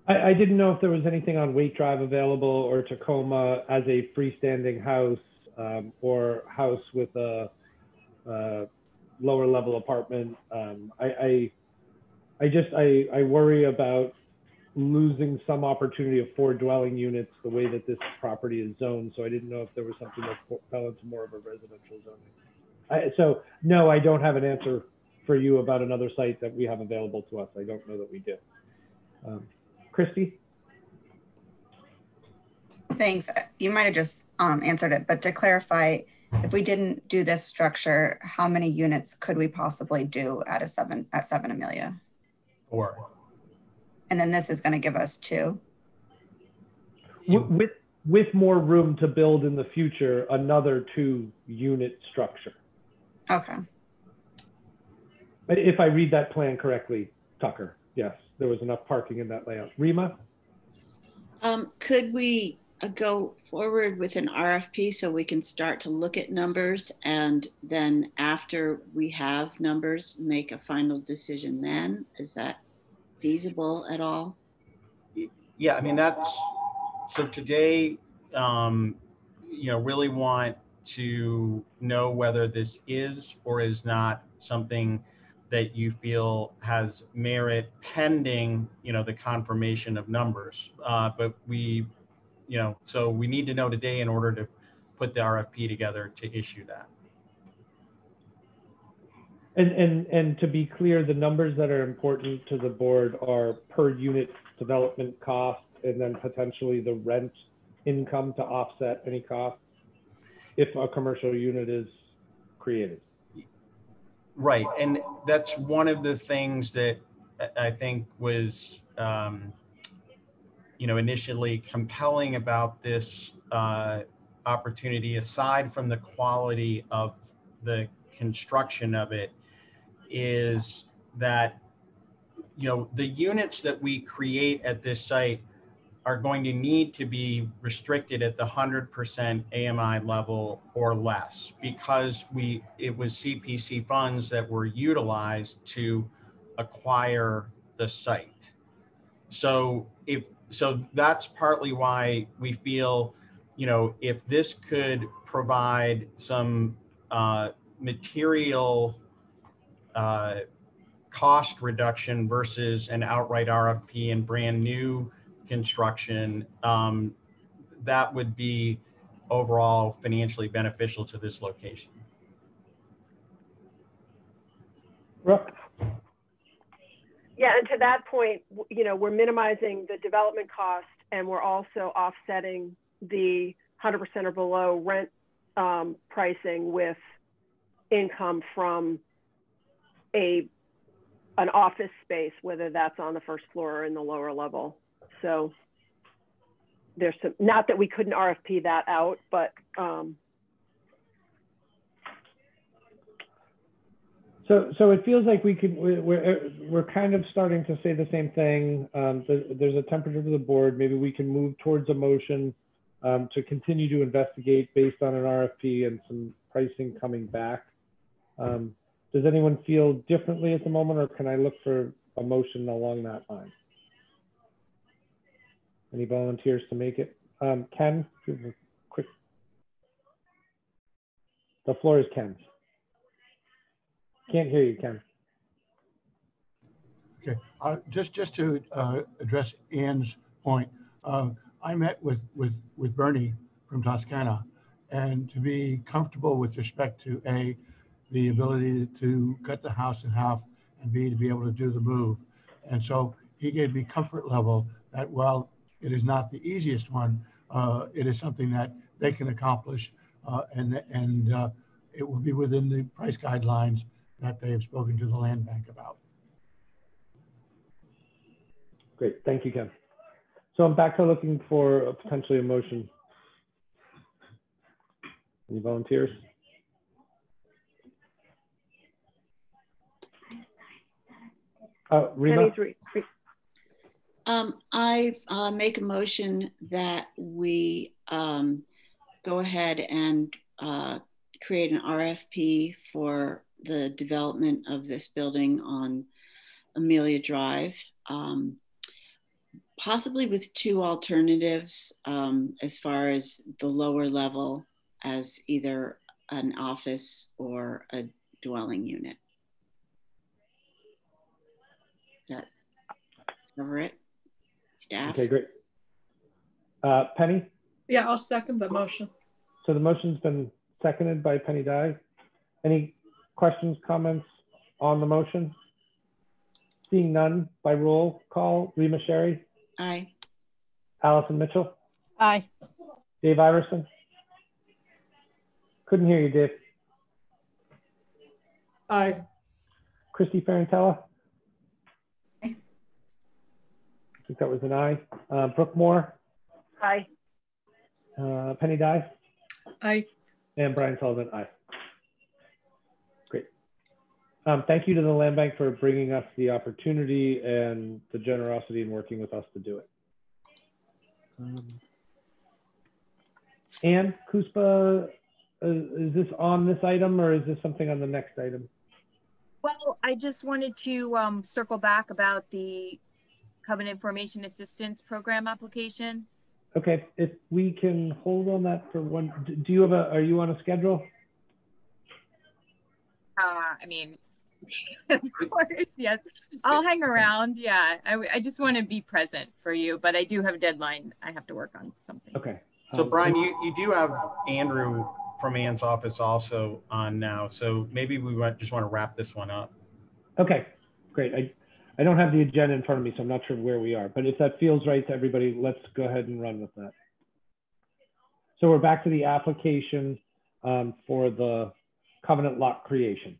I didn't know if there was anything on Waite Drive available, or Tacoma as a freestanding house, or house with a lower level apartment. I worry about losing some opportunity of 4 dwelling units the way that this property is zoned. So I didn't know if there was something that fell into more of a residential zoning. So no, I don't have an answer for you about another site that we have available to us. I don't know that we do. Christy? Thanks. You might have just answered it, but to clarify, if we didn't do this structure, how many units could we possibly do at 7 Amelia? 4. And then this is going to give us 2. With more room to build in the future, another 2-unit structure. Okay. If I read that plan correctly, Tucker, yes, there was enough parking in that layout. Rima? Could we go forward with an RFP so we can start to look at numbers, and then after we have numbers, make a final decision then? Is that feasible at all? Yeah, I mean, so today, really want to know whether this is or is not something that you feel has merit pending, the confirmation of numbers. But so we need to know today in order to put the RFP together to issue that. And to be clear, the numbers that are important to the board are per unit development cost, and then potentially the rent income to offset any costs if a commercial unit is created. Right, and that's one of the things that I think was, initially compelling about this opportunity, aside from the quality of the construction of it, is that you know, the units that we create at this site are going to need to be restricted at the 100% AMI level or less, because it was CPC funds that were utilized to acquire the site. So that's partly why we feel, you know, if this could provide some material cost reduction versus an outright RFP and brand new construction, that would be overall financially beneficial to this location. Brooke? Yeah, and to that point, you know, we're minimizing the development cost, and we're also offsetting the 100% or below rent pricing with income from an office space, whether that's on the first floor or in the lower level. So there's some, not that we couldn't RFP that out, but So it feels like we're kind of starting to say the same thing. There's a temperature to the board. Maybe we can move towards a motion to continue to investigate based on an RFP and some pricing coming back. Does anyone feel differently at the moment, or can I look for a motion along that line? Any volunteers to make it? Ken, quick. The floor is Ken's. Can't hear you, Ken. Okay, just to address Ann's point, I met with Bernie from Toscana, and to be comfortable with respect to A, the ability to cut the house in half, and B, to be able to do the move. And so he gave me comfort level that while it is not the easiest one, it is something that they can accomplish, and it will be within the price guidelines that they have spoken to the land bank about. Great, thank you, Ken. So I'm back to looking for potentially a motion. Any volunteers? Rima? I make a motion that we go ahead and create an RFP for the development of this building on Amelia Drive, possibly with two alternatives as far as the lower level as either an office or a dwelling unit. Does that cover it? Staff? Okay, great. Penny? Yeah, I'll second the motion. So the motion's been seconded by Penny Dye. Any questions, comments on the motion? Seeing none, by roll call, Rima Sherry? Aye. Allison Mitchell? Aye. Dave Iverson? Couldn't hear you, Dave. Aye. Christy Ferrantella? I think that was an aye. Brooke Moore? Aye. Penny Dye? Aye. And Brian Sullivan, aye. Great. Thank you to the Land Bank for bringing us the opportunity and the generosity in working with us to do it. Ann Kuspa, is this on this item or is this something on the next item? Well, I just wanted to circle back about the Covenant Formation Assistance Program application. Okay, if we can hold on that for one, do you have are you on a schedule? I mean, of course, yes. I'll hang around. Yeah, I just want to be present for you, but I do have a deadline. I have to work on something. Okay. So Brian, you do have Andrew from Ann's office also on now. So maybe we just want to wrap this one up. Okay, great. I don't have the agenda in front of me, so I'm not sure where we are, but if that feels right to everybody, let's go ahead and run with that. So we're back to the application for the covenant lot creation.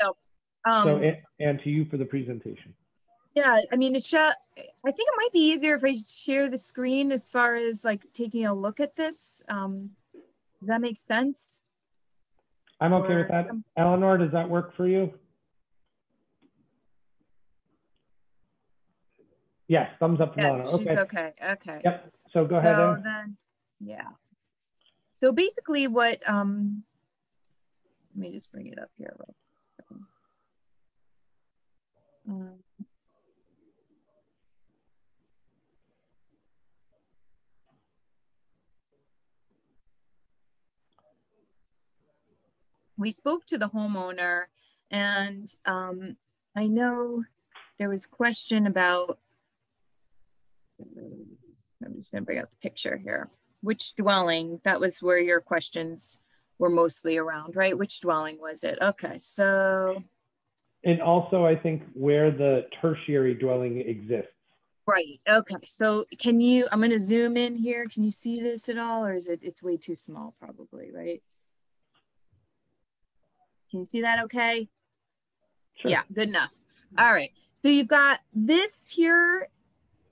Yep. And to you for the presentation. Yeah, I mean, I think it might be easier if I share the screen as far as like taking a look at this. Does that make sense? I'm okay with that. Eleanor, does that work for you? Yes, thumbs up from Yes, Lana. she's Okay. okay. Okay. Yep. So go ahead, So Em. then, yeah. So basically what, let me just bring it up here real quick. We spoke to the homeowner, and I know there was a question about, I'm just gonna bring out the picture here. Which dwelling? That was where your questions were mostly around, right? Which dwelling was it? Okay, so. And also, I think where the tertiary dwelling exists. Right, okay, so can you, I'm gonna zoom in here. Can you see this at all, or is it's way too small probably, right? Can you see that okay? Sure. Yeah, good enough. All right, so you've got this here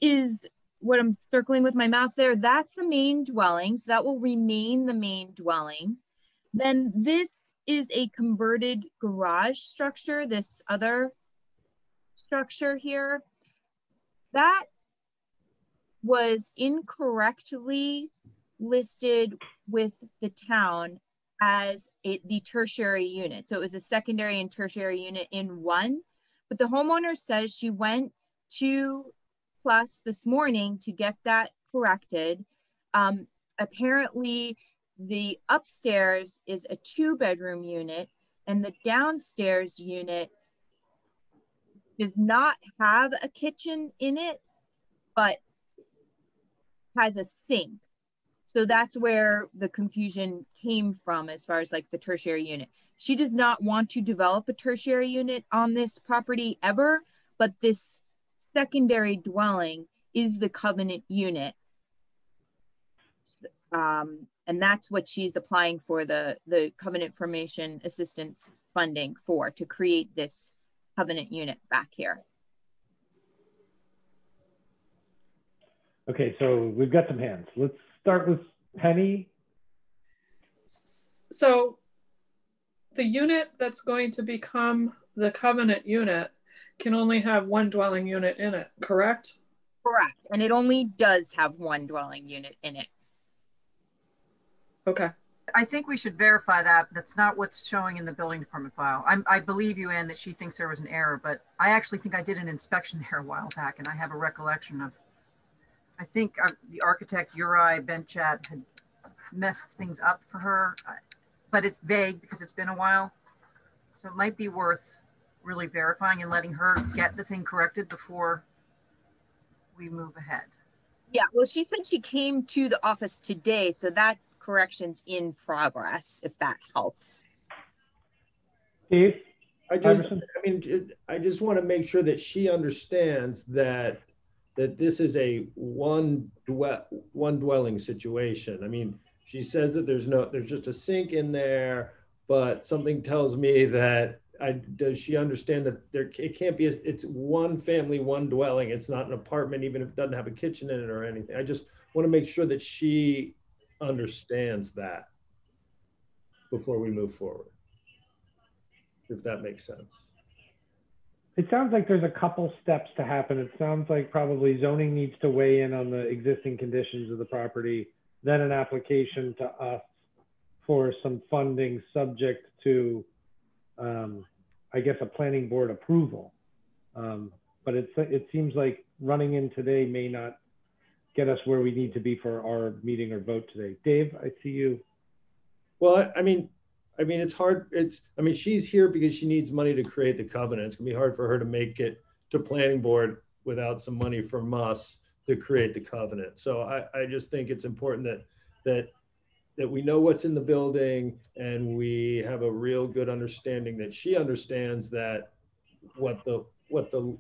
is what I'm circling with my mouse there. That's the main dwelling, so that will remain the main dwelling. Then this is a converted garage structure, this other structure here. That was incorrectly listed with the town as the tertiary unit. So it was a secondary and tertiary unit in one, but the homeowner says she went to Plus this morning to get that corrected. Apparently the upstairs is a 2-bedroom unit and the downstairs unit does not have a kitchen in it, but has a sink. So that's where the confusion came from as far as like the tertiary unit. She does not want to develop a tertiary unit on this property ever, but this secondary dwelling is the covenant unit. And that's what she's applying for the covenant formation assistance funding for, to create this covenant unit back here. Okay, so we've got some hands. Let's start with Penny. So the unit that's going to become the covenant unit can only have one dwelling unit in it, correct? Correct, and it only does have one dwelling unit in it. Okay. I think we should verify that. That's not what's showing in the building department file. I believe you, Ann, that she thinks there was an error, but I actually think I did an inspection there a while back, and I have a recollection of, I think the architect Uri Benchat had messed things up for her, but it's vague because it's been a while. So it might be worth really verifying and letting her get the thing corrected before we move ahead. Yeah, well, she said she came to the office today, so that correction's in progress, if that helps. Steve? I just want to make sure that she understands that this is a one dwelling situation. I mean, she says that there's just a sink in there, but something tells me that does she understand that it can't be, it's one family, one dwelling. It's not an apartment, even if it doesn't have a kitchen in it or anything. I just want to make sure that she understands that before we move forward, if that makes sense. It sounds like there's a couple steps to happen. It sounds like probably zoning needs to weigh in on the existing conditions of the property, then an application to us for some funding subject to, I guess, a planning board approval. But it seems like running in today may not get us where we need to be for our meeting or vote today. Dave, I see you. Well, I mean, it's hard. She's here because she needs money to create the covenant. It's gonna be hard for her to make it to planning board without some money from us to create the covenant. So I just think it's important that we know what's in the building and we have a real good understanding that she understands that what the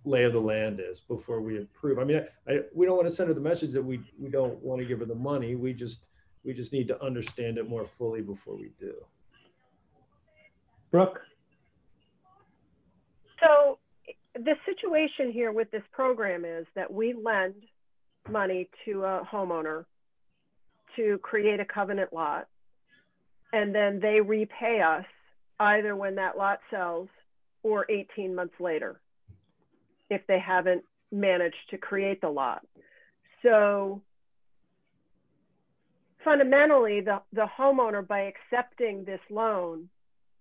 lay of the land is before we approve. I mean, we don't want to send her the message that we don't want to give her the money. We just need to understand it more fully before we do. Brooke? So the situation here with this program is that we lend money to a homeowner to create a covenant lot, and then they repay us either when that lot sells or 18 months later if they haven't managed to create the lot. So fundamentally, the homeowner, by accepting this loan,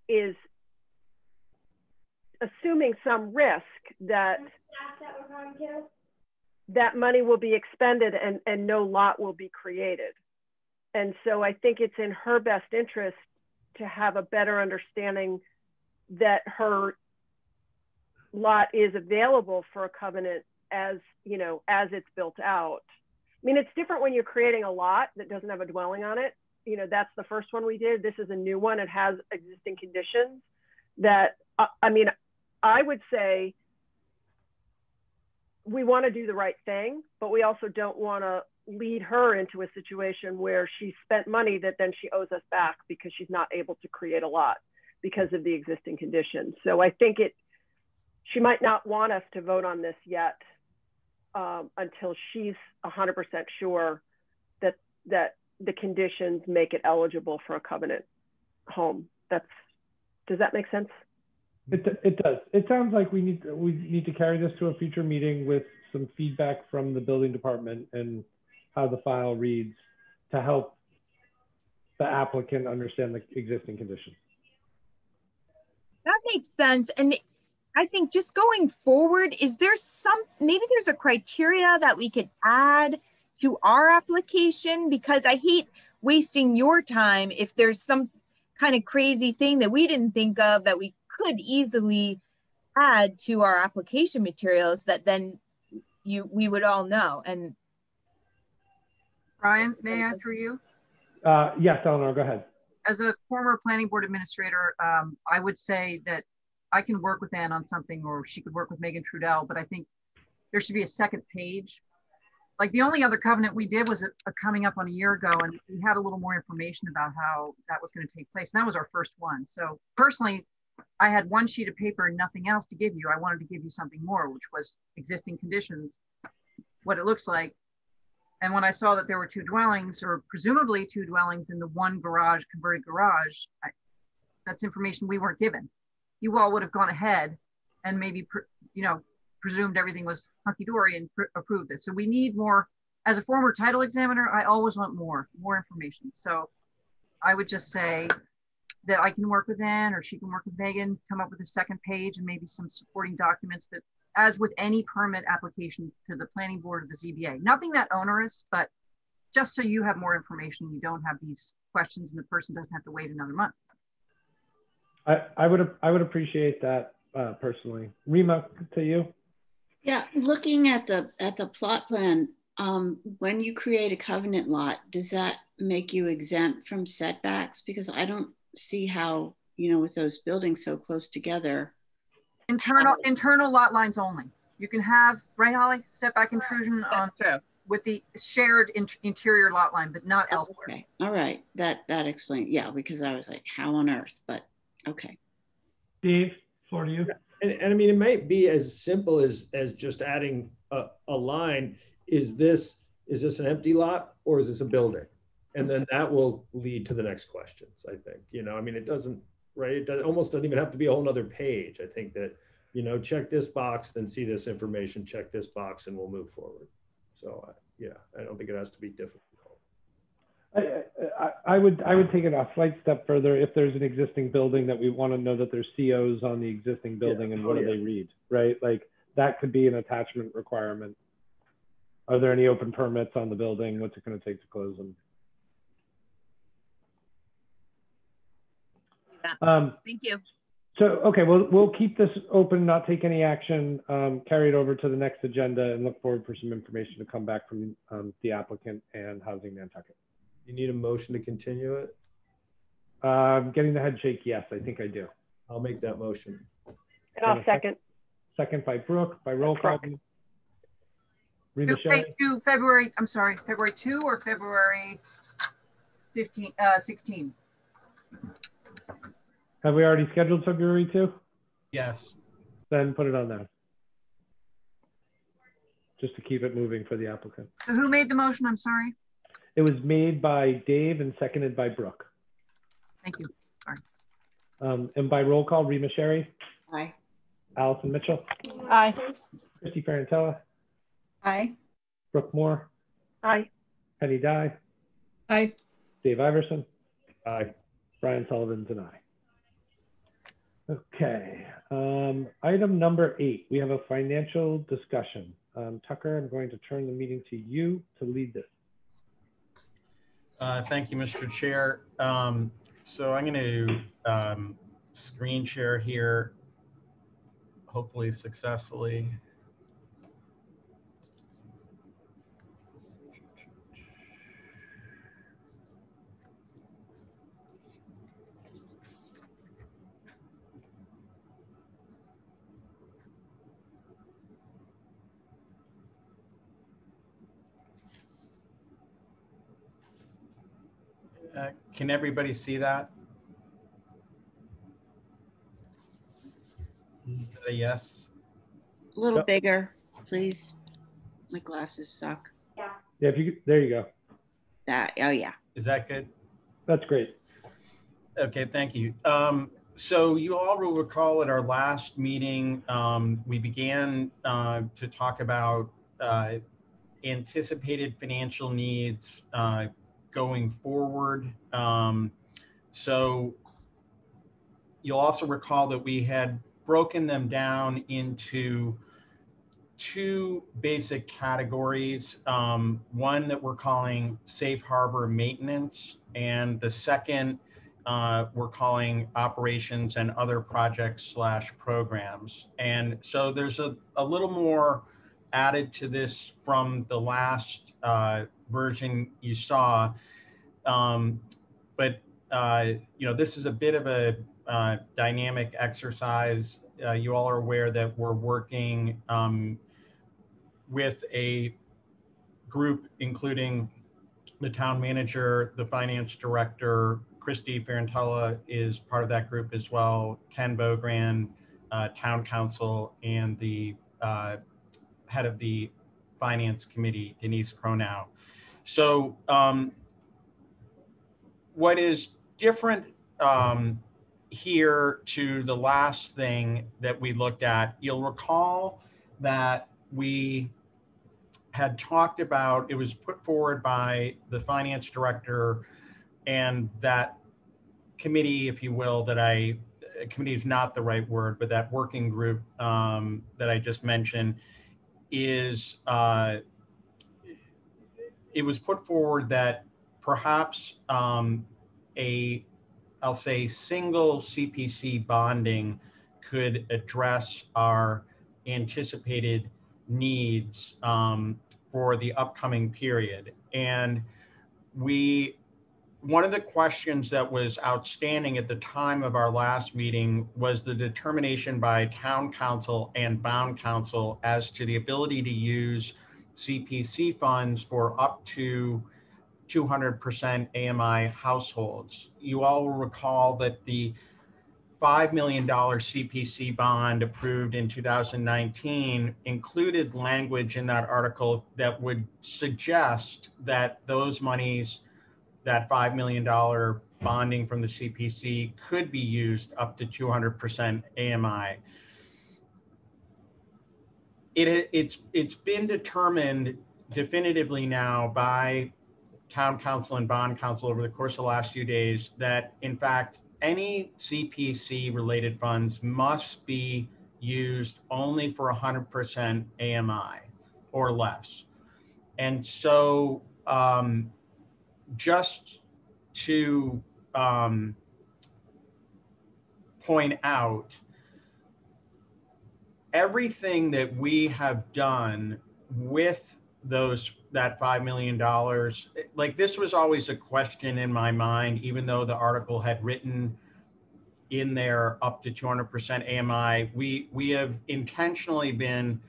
is assuming some risk that that money will be expended and no lot will be created. And so I think it's in her best interest to have a better understanding that her lot is available for a covenant as, you know, as it's built out. I mean, it's different when you're creating a lot that doesn't have a dwelling on it. You know, that's the first one we did. This is a new one. It has existing conditions that, I mean, I would say we want to do the right thing, but we also don't want to lead her into a situation where she spent money that then she owes us back because she's not able to create a lot because of the existing conditions. So I think she might not want us to vote on this yet until she's 100% sure that the conditions make it eligible for a covenant home. Does that make sense? It does. It sounds like we need to carry this to a future meeting with some feedback from the building department and how the file reads to help the applicant understand the existing conditions. That makes sense. And I think just going forward, maybe there's a criteria that we could add to our application, because I hate wasting your time if there's some kind of crazy thing that we didn't think of that we could easily add to our application materials that then we would all know. And Brian, may I through you? Yes, Eleanor, go ahead. As a former planning board administrator, I would say that I can work with Ann on something, or she could work with Megan Trudell, but I think there should be a second page. Like the only other covenant we did was coming up on a year ago, and we had a little more information about how that was going to take place. And that was our first one. So personally, I had one sheet of paper and nothing else to give you. I wanted to give you something more, which was existing conditions, what it looks like. And when I saw that there were two dwellings, or presumably two dwellings in the one garage, converted garage, that's information we weren't given. You all would have gone ahead and maybe, presumed everything was hunky-dory and approved this. So we need more. As a former title examiner, I always want more information. So I would just say that I can work with Ann, or she can work with Megan, come up with a second page and maybe some supporting documents that, as with any permit application to the planning board or the ZBA, nothing that onerous, but just so you have more information, you don't have these questions and the person doesn't have to wait another month. I would appreciate that personally. Rima, to you. Yeah, looking at the plot plan, when you create a covenant lot, does that make you exempt from setbacks? Because I don't see how, with those buildings so close together. Internal lot lines only. You can have, right, Holly, setback intrusion with the shared interior lot line, but not elsewhere. Okay, all right, that explains. Yeah, because I was like, how on earth? But okay. Dave, floor to you. And I mean, it might be as simple as just adding a line. Is this an empty lot or is this a building? And then that will lead to the next questions, I think. I mean, it doesn't, right? It almost doesn't even have to be a whole nother page. I think that, check this box, then see this information, check this box, and we'll move forward. So yeah, I don't think it has to be difficult. I would take it a slight step further. If there's an existing building, that we want to know that there's COs on the existing building, and what do they read, right? Like that could be an attachment requirement. Are there any open permits on the building? What's it going to take to close them? Thank you. So, okay, we'll keep this open, not take any action, carry it over to the next agenda, and look forward for some information to come back from the applicant and Housing Nantucket. You need a motion to continue it? Getting the head shake, yes, I think I do. I'll make that motion. And I'll second. Second by Brooke, by roll call. To February 2 or February 16? Have we already scheduled February 2? Yes. Then put it on there. Just to keep it moving for the applicant. So who made the motion? I'm sorry. It was made by Dave and seconded by Brooke. Thank you. Sorry. And by roll call, Rima Sherry. Aye. Allison Mitchell. Aye. Christy Ferrantella. Aye. Brooke Moore, Aye. Penny Dye, Aye. Dave Iverson, Aye. Brian Sullivan's an aye. Okay, item number 8, we have a financial discussion. Tucker, I'm going to turn the meeting to you to lead this. Thank you, Mr. Chair. So I'm going to screen share here, hopefully successfully. Can everybody see that? Is that a yes? A little Yep. bigger, please. My glasses suck. Yeah, if you could, there you go. That, oh yeah. Is that good? That's great. Okay, thank you. So you all will recall at our last meeting, we began to talk about anticipated financial needs going forward. So you'll also recall that we had broken them down into 2 basic categories. One that we're calling safe harbor maintenance, and the second we're calling operations and other projects / programs. And so there's a little more added to this from the last version you saw. But you know, this is a bit of a dynamic exercise. You all are aware that we're working with a group including the town manager, the finance director, Christy Ferrantella is part of that group as well, Ken Bogran, town council, and the head of the finance committee, Denise Cronow. So what is different here to the last thing that we looked at, you'll recall that we had talked about, it was put forward by the finance director and that committee, if you will, committee is not the right word, but that working group that I just mentioned is, it was put forward that perhaps I'll say single CPC bonding could address our anticipated needs for the upcoming period. And one of the questions that was outstanding at the time of our last meeting was the determination by town council and bond council as to the ability to use CPC funds for up to 200% AMI households. You all will recall that the $5 million CPC bond approved in 2019 included language in that article that would suggest that those monies, that $5 million bonding from the CPC, could be used up to 200% AMI. It's been determined definitively now by town council and bond council over the course of the last few days that in fact any CPC related funds must be used only for 100% AMI or less. And so just to point out, everything that we have done with that $5 million, like this was always a question in my mind, even though the article had written in there up to 200% AMI, we have intentionally been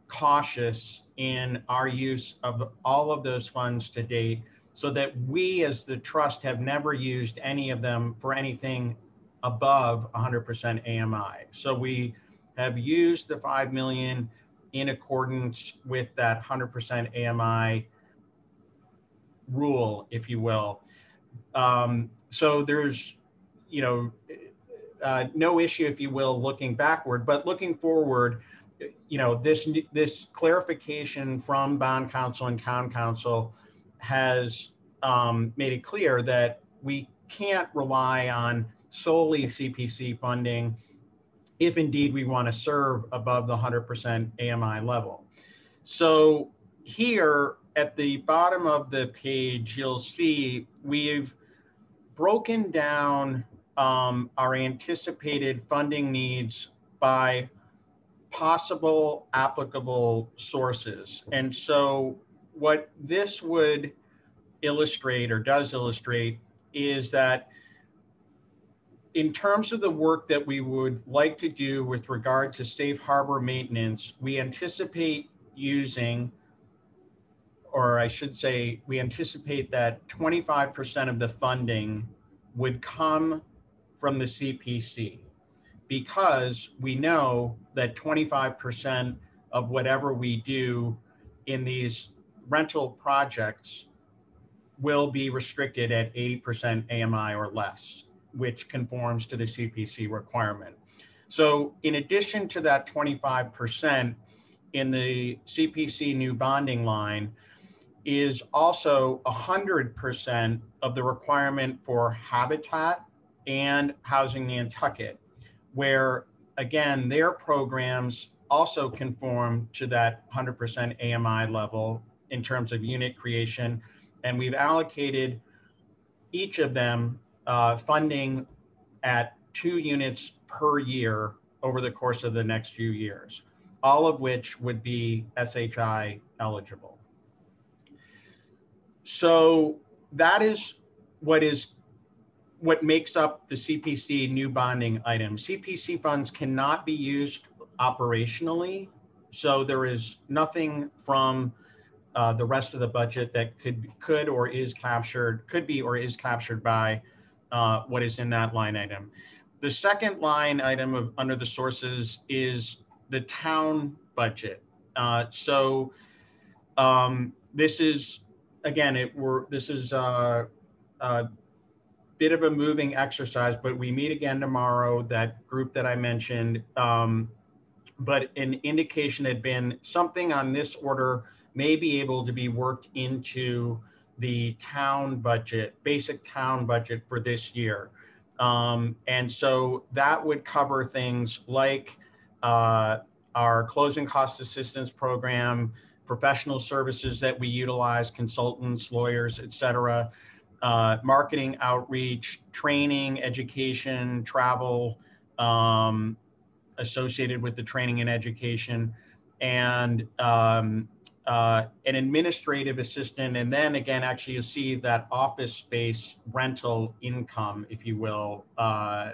cautious in our use of all of those funds to date, so that we as the trust have never used any of them for anything above 100% AMI. So we have used the 5 million in accordance with that 100% AMI rule, if you will. So there's, you know, no issue, if you will, looking backward, but looking forward, you know, this clarification from bond counsel and town council has made it clear that we can't rely on solely CPC funding if indeed we want to serve above the 100% AMI level. So here at the bottom of the page, you'll see we've broken down our anticipated funding needs by possible applicable sources. And so what this would illustrate, or does illustrate, is that in terms of the work that we would like to do with regard to safe harbor maintenance, we anticipate using, or I should say, we anticipate that 25% of the funding would come from the CPC, because we know that 25% of whatever we do in these rental projects will be restricted at 80% AMI or less, which conforms to the CPC requirement. So in addition to that 25% in the CPC new bonding line is also 100% of the requirement for Habitat and Housing Nantucket, where again, their programs also conform to that 100% AMI level in terms of unit creation. And we've allocated each of them funding at 2 units per year over the course of the next few years, all of which would be SHI eligible. So that is what makes up the CPC new bonding item. CPC funds cannot be used operationally, so there is nothing from the rest of the budget that could be or is captured by what is in that line item. The second line item under the sources is the town budget. This is, again, this is a bit of a moving exercise, but we meet again tomorrow, that group that I mentioned. But an indication had been something on this order may be able to be worked into the town budget, basic town budget for this year. And so that would cover things like our closing cost assistance program, professional services that we utilize, consultants, lawyers, et cetera, marketing, outreach, training, education, travel, associated with the training and education, and an administrative assistant. And then again, actually you'll see that office space rental income, if you will, on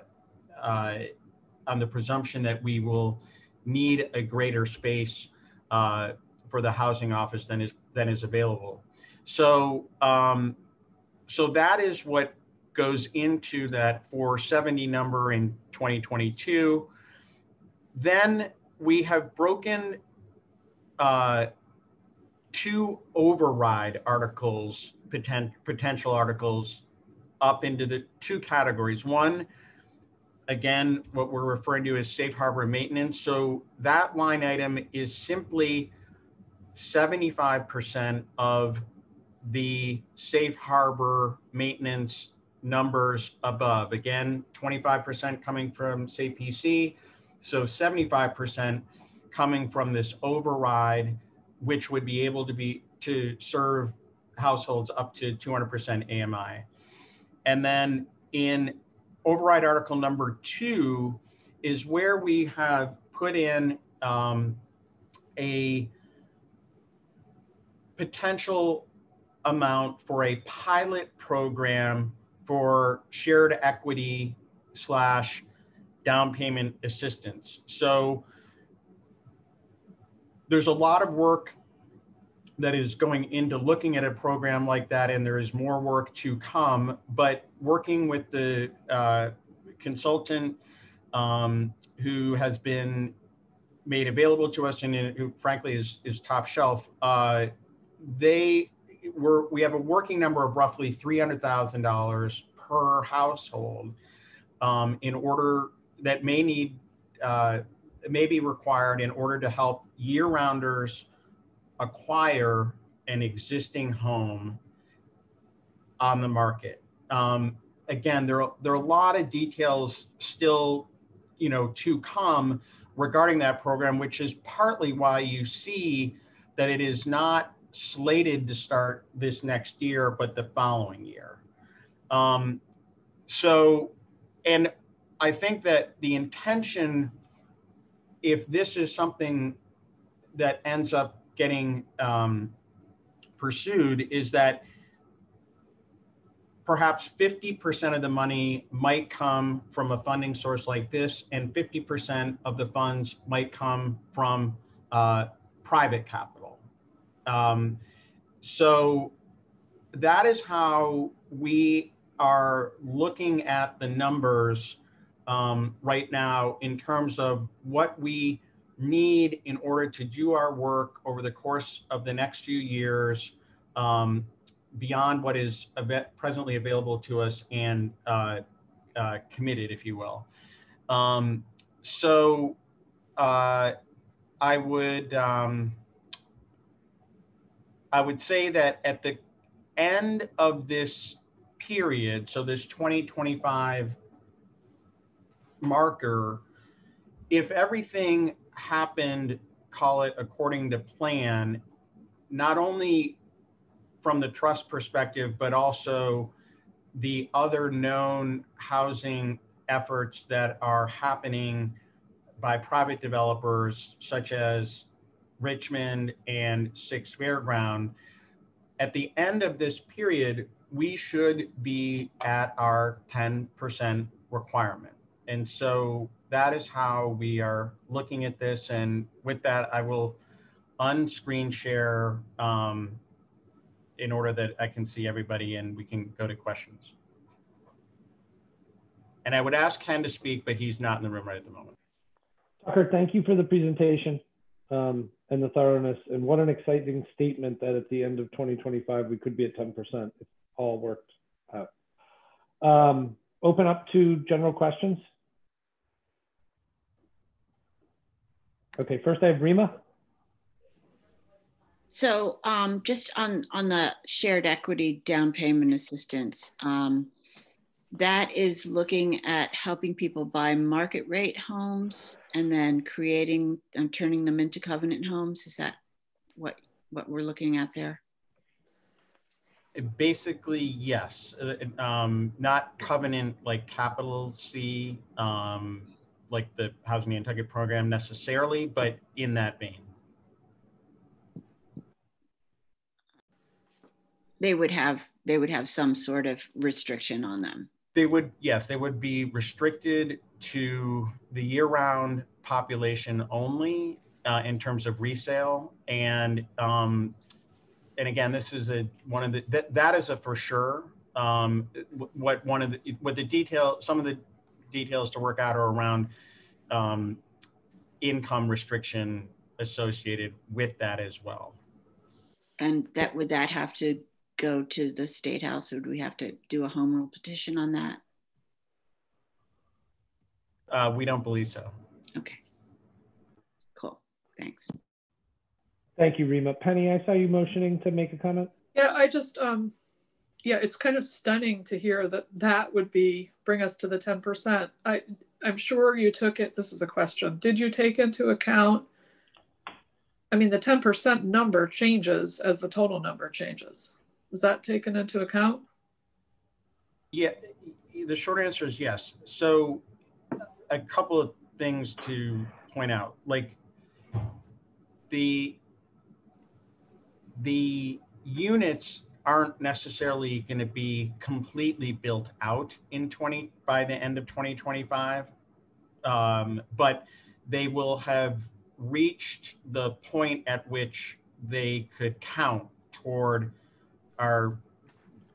the presumption that we will need a greater space for the housing office than is available. So, so that is what goes into that 470 number in 2022. Then we have broken 2 override articles, potential articles, up into the 2 categories. One, again, what we're referring to as safe harbor maintenance. So that line item is simply 75% of the safe harbor maintenance numbers above. Again, 25% coming from CPC, so 75% coming from this override, which would be able to serve households up to 200% AMI. And then in override article number 2 is where we have put in a potential amount for a pilot program for shared equity / down payment assistance. So there's a lot of work that is going into looking at a program like that, and there is more work to come, but working with the consultant who has been made available to us and who frankly is top shelf, we have a working number of roughly $300,000 per household in order that may need may be required in order to help year-rounders acquire an existing home on the market. Again, there are a lot of details still, to come regarding that program, which is partly why you see that it is not slated to start this next year, but the following year. And I think that the intention, if this is something that ends up getting pursued, is that perhaps 50% of the money might come from a funding source like this, and 50% of the funds might come from private capital. So that is how we are looking at the numbers right now in terms of what we need in order to do our work over the course of the next few years, beyond what is presently available to us and committed, if you will. I would say that at the end of this period, so this 2025 marker, if everything happened, call it according to plan, not only from the trust perspective, but also the other known housing efforts that are happening by private developers, such as Richmond and Sixth Fairground, at the end of this period, we should be at our 10% requirement. And so that is how we are looking at this. And with that, I will unscreen share in order that I can see everybody and we can go to questions. And I would ask Ken to speak, but he's not in the room right at the moment. Tucker, thank you for the presentation and the thoroughness. And what an exciting statement that at the end of 2025, we could be at 10% if all worked out. Open up to general questions. Okay, first I have Rima. So just on the shared equity down payment assistance, that is looking at helping people buy market rate homes and then creating and turning them into covenant homes. Is that what we're looking at there? Basically, yes. Not covenant like capital C, like the Housing Nantucket program necessarily, but in that vein. They would have some sort of restriction on them. They would, yes, they would be restricted to the year-round population only in terms of resale. And again, this is one of the that is a for sure. Some of the details to work out are around income restriction associated with that as well. And would that have to go to the State House, or do we have to do a home rule petition on that? We don't believe so. Okay, cool, thanks. Thank you, Rima. Penny, I saw you motioning to make a comment. Yeah, I just, yeah, it's kind of stunning to hear that would bring us to the 10%. I'm sure you took it, this is a question, did you take into account, I mean, the 10% number changes as the total number changes. Is that taken into account? Yeah, the short answer is yes. So a couple of things to point out, like the units aren't necessarily going to be completely built out by the end of 2025, but they will have reached the point at which they could count toward our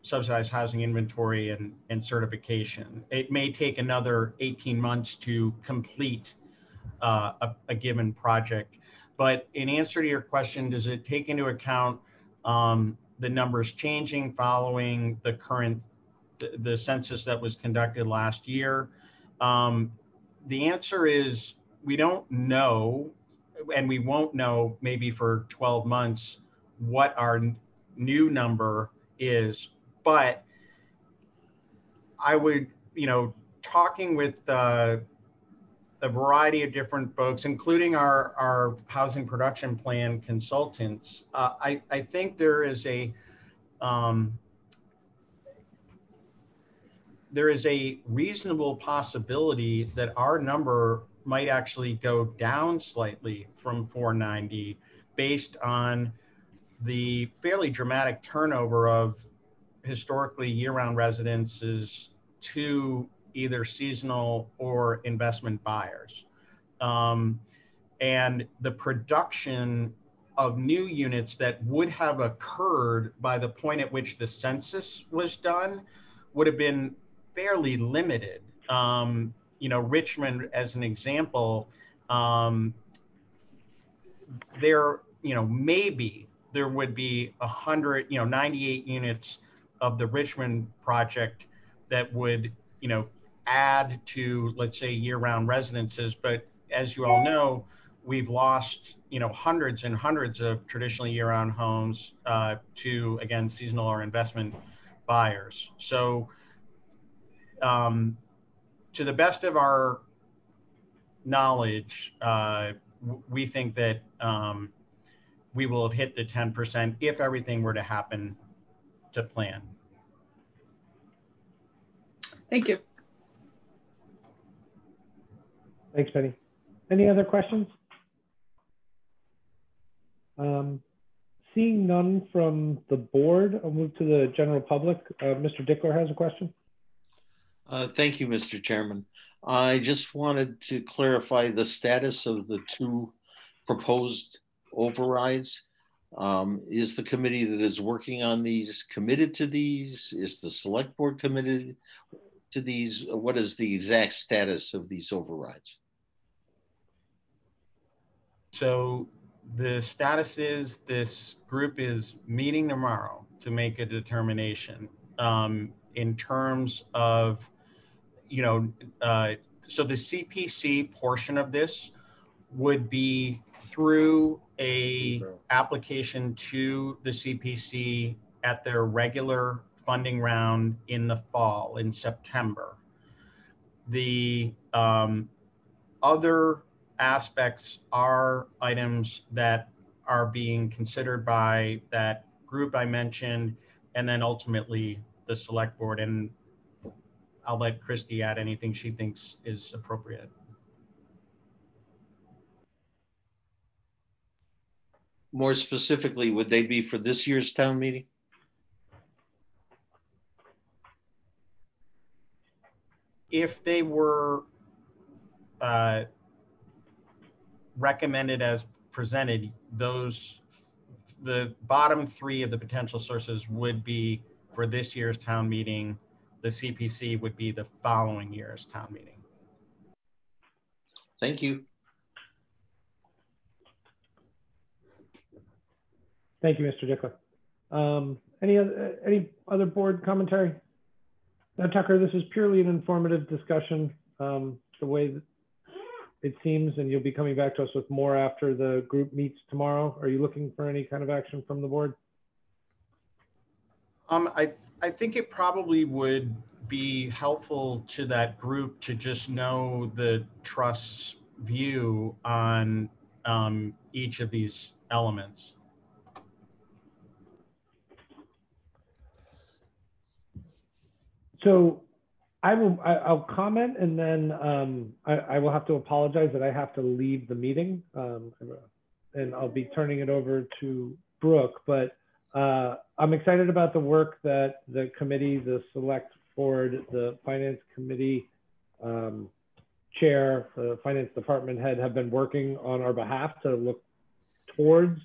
subsidized housing inventory and certification. It may take another 18 months to complete a given project. But in answer to your question, does it take into account the numbers changing following the census that was conducted last year? The answer is we don't know, and we won't know maybe for 12 months what our new number is, but I would, talking with a variety of different folks, including our housing production plan consultants, I think there is a reasonable possibility that our number might actually go down slightly from 490 based on the fairly dramatic turnover of historically year-round residences to either seasonal or investment buyers. And the production of new units that would have occurred by the point at which the census was done would have been fairly limited. Richmond, as an example, maybe there would be 98 units of the Richmond project that would, add to, let's say, year-round residences. But as you all know, we've lost, hundreds and hundreds of traditionally year-round homes to, again, seasonal or investment buyers. So to the best of our knowledge, we think that we will have hit the 10% if everything were to happen to plan. Thank you. Thanks, Penny. Any other questions? Seeing none from the board, I'll move to the general public. Mr. Dickler has a question. Thank you, Mr. Chairman. I just wanted to clarify the status of the two proposed overrides. Is the committee that is working on these committed to these? Is the select board committed to these? What is the exact status of these overrides? So the status is this group is meeting tomorrow to make a determination in terms of, so the CPC portion of this would be through a application to the CPC at their regular funding round in the fall, in September. The other aspects are items that are being considered by that group I mentioned, and then ultimately the select board. And I'll let Christy add anything she thinks is appropriate. More specifically, would they be for this year's town meeting? If they were recommended as presented, the bottom three of the potential sources would be for this year's town meeting. The CPC would be the following year's town meeting. Thank you. Thank you, Mr. Dickler. Any other board commentary? Now, Tucker, this is purely an informative discussion, the way that it seems, and you'll be coming back to us with more after the group meets tomorrow. Are you looking for any kind of action from the board? I think it probably would be helpful to that group to just know the trust's view on each of these elements. So I'll comment, and then I will have to apologize that I have to leave the meeting, and I'll be turning it over to Brooke. But I'm excited about the work that the committee, the select board, the finance committee chair, the finance department head have been working on our behalf to look towards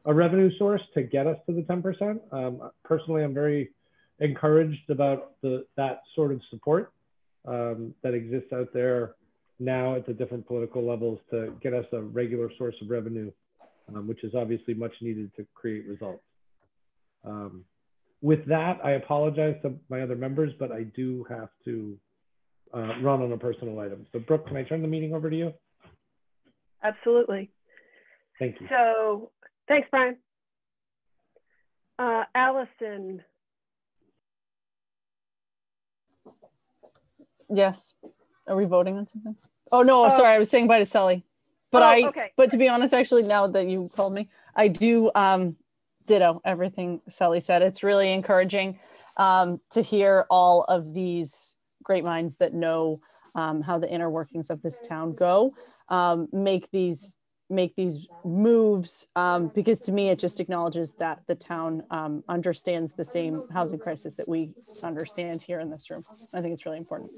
a revenue source to get us to the 10%. Personally, I'm very encouraged about that sort of support that exists out there now at the different political levels to get us a regular source of revenue, which is obviously much needed to create results. With that, I apologize to my other members, but I do have to run on a personal item. So Brooke, can I turn the meeting over to you? Absolutely. Thank you. So thanks, Brian. Allison. Yes. Are we voting on something? Oh no, sorry, I was saying bye to Sally. But okay. But to be honest, actually, now that you called me, I do ditto everything Sally said. It's really encouraging to hear all of these great minds that know how the inner workings of this town go, make these moves, because to me, it just acknowledges that the town understands the same housing crisis that we understand here in this room. I think it's really important.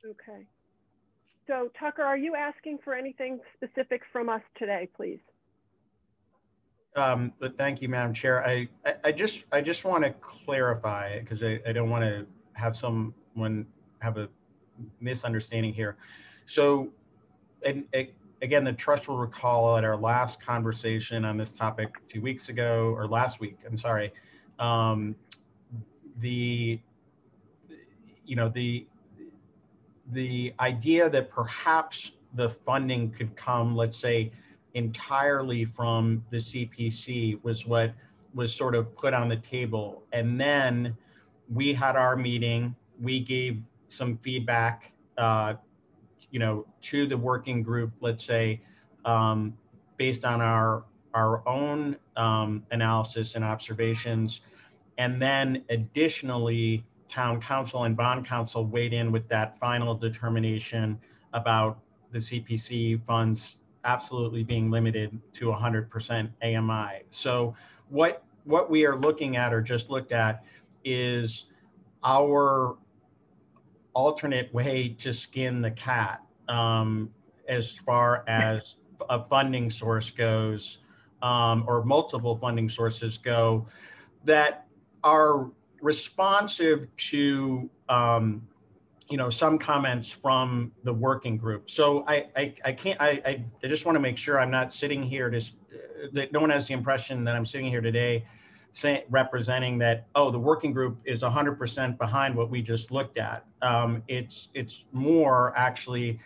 Okay. So Tucker, are you asking for anything specific from us today, please? But thank you, Madam Chair. I just want to clarify, because I don't want to have someone have a misunderstanding here. So, and again, the trust will recall at our last conversation on this topic 2 weeks ago, or last week, I'm sorry, the idea that perhaps the funding could come, let's say, entirely from the CPC was what was sort of put on the table. And then we had our meeting, we gave some feedback, to the working group, let's say, based on our own analysis and observations. And then additionally, town council and bond council weighed in with that final determination about the CPC funds absolutely being limited to 100% AMI. So what we are looking at, or just looked at, is our alternate way to skin the cat as far as a funding source goes, or multiple funding sources go, that are responsive to some comments from the working group. So I just want to make sure I'm not sitting here that no one has the impression that I'm sitting here today representing that, oh, the working group is 100% behind what we just looked at. It's more actually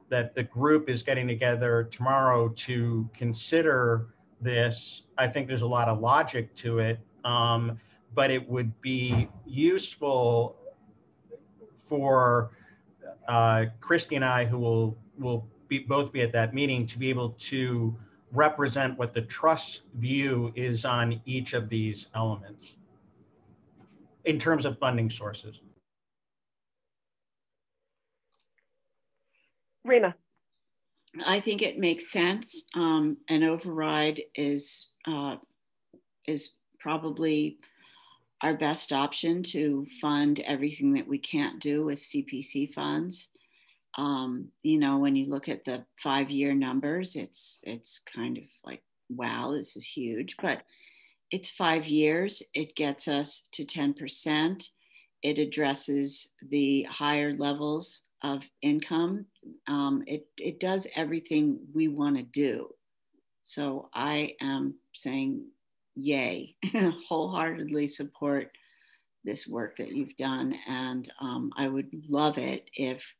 that the group is getting together tomorrow to consider this. I think there's a lot of logic to it, but it would be useful for Christy and I, who will both be at that meeting, to be able to represent what the trust view is on each of these elements in terms of funding sources. Rena. I think it makes sense. An override is probably our best option to fund everything that we can't do with CPC funds. When you look at the 5-year numbers, it's kind of like, wow, this is huge, but it's 5 years. It gets us to 10%. It addresses the higher levels of income. It does everything we want to do. So I am saying, yay, wholeheartedly support this work that you've done. And I would love it if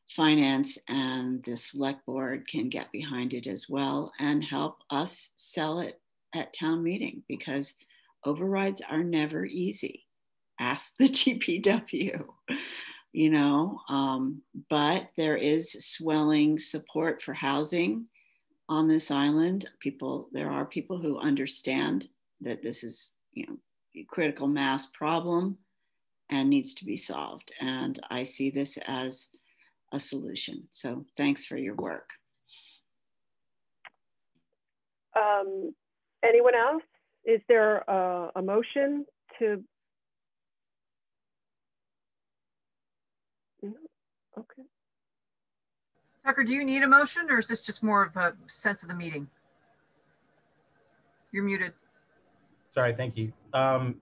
finance and the select board can get behind it as well and help us sell it at town meeting, because overrides are never easy. Ask the DPW, but there is swelling support for housing on this island. There are people who understand that this is, a critical mass problem and needs to be solved. And I see this as a solution. So thanks for your work. Anyone else? Is there a motion to? No? Okay. Tucker, do you need a motion, or is this just more of a sense of the meeting? You're muted. Sorry, thank you. I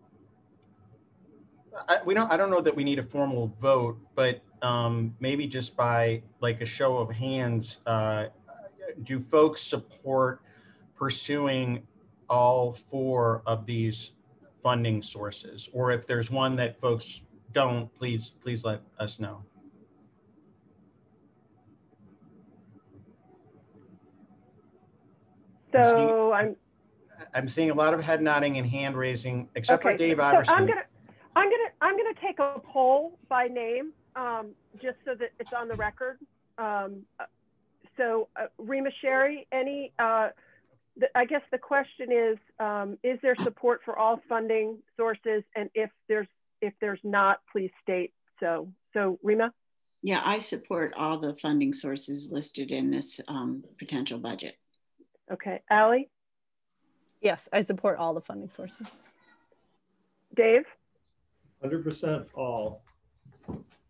don't know that we need a formal vote, but maybe just by like a show of hands, do folks support pursuing all 4 of these funding sources? Or if there's one that folks don't, please let us know. So I'm seeing a lot of head nodding and hand raising, except for Dave Iverson. So I'm gonna take a poll by name, just so that it's on the record. Rima Sherry, I guess the question is there support for all funding sources? And if there's not, please state so. So Rima? Yeah, I support all the funding sources listed in this potential budget. Okay, Allie? Yes, I support all the funding sources. Dave? 100% all.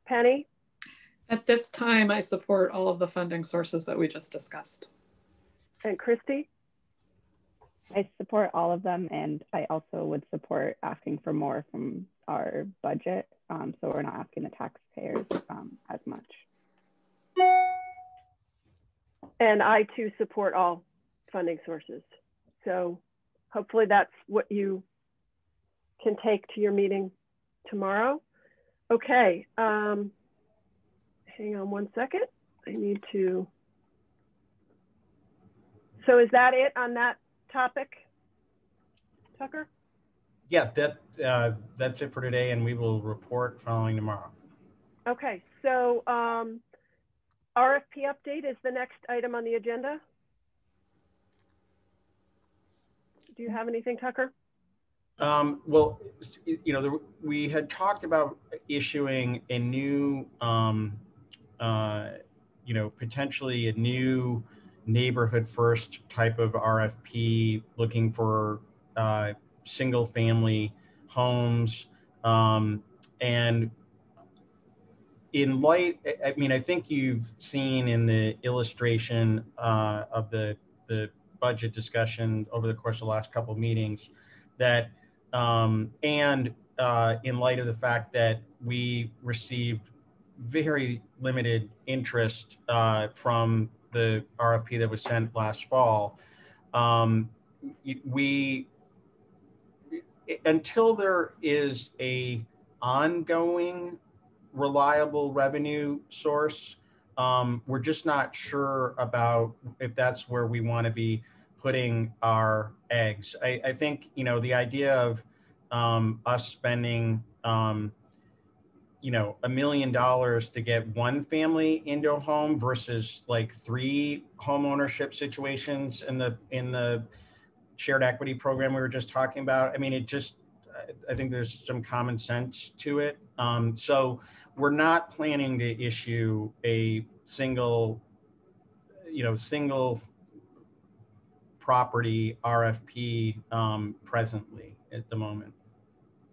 Penny? At this time, I support all of the funding sources that we just discussed. And Christy? I support all of them, and I also would support asking for more from our budget, so we're not asking the taxpayers as much. And I too support all funding sources. So hopefully that's what you can take to your meeting tomorrow. Okay, hang on one second. I need to. So is that it on that topic, Tucker? Yeah, that's it for today, and we will report following tomorrow. Okay, so RFP update is the next item on the agenda. Do you have anything, Tucker? Well, you know, we had talked about issuing a new, you know, potentially a new neighborhood first type of RFP, looking for single family homes. And in light, I mean, I think you've seen in the illustration of the budget discussion over the course of the last couple of meetings that, in light of the fact that we received very limited interest from the RFP that was sent last fall, until there is a ongoing reliable revenue source, we're just not sure about if that's where we want to be putting our eggs. I think, you know, the idea of us spending, you know, $1 million to get one family into a home versus like 3 home ownership situations in the shared equity program we were just talking about. I mean, it just, I think there's some common sense to it. So we're not planning to issue a single property RFP presently at the moment.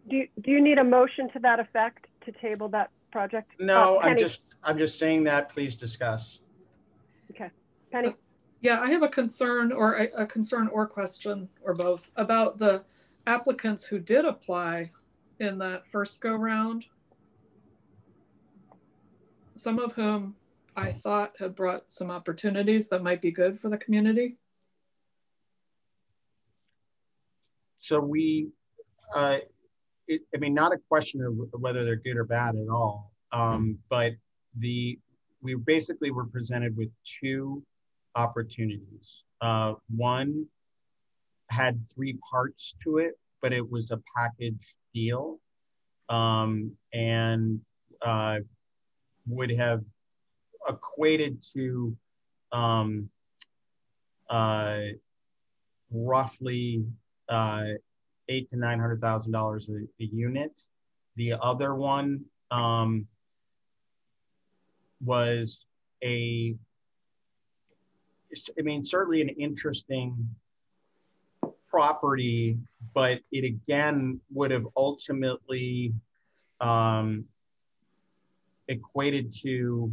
Do you need a motion to that effect to table that project? No, I'm just saying that. Please discuss. Okay, Penny. Yeah, I have a concern or question or both about the applicants who did apply in that first go round. Some of whom I thought had brought some opportunities that might be good for the community. So we, I mean, not a question of whether they're good or bad at all, but we basically were presented with 2 opportunities. One had 3 parts to it, but it was a package deal, and would have equated to roughly $800,000 to $900,000 a unit. The other one was certainly an interesting property, but it again would have ultimately equated to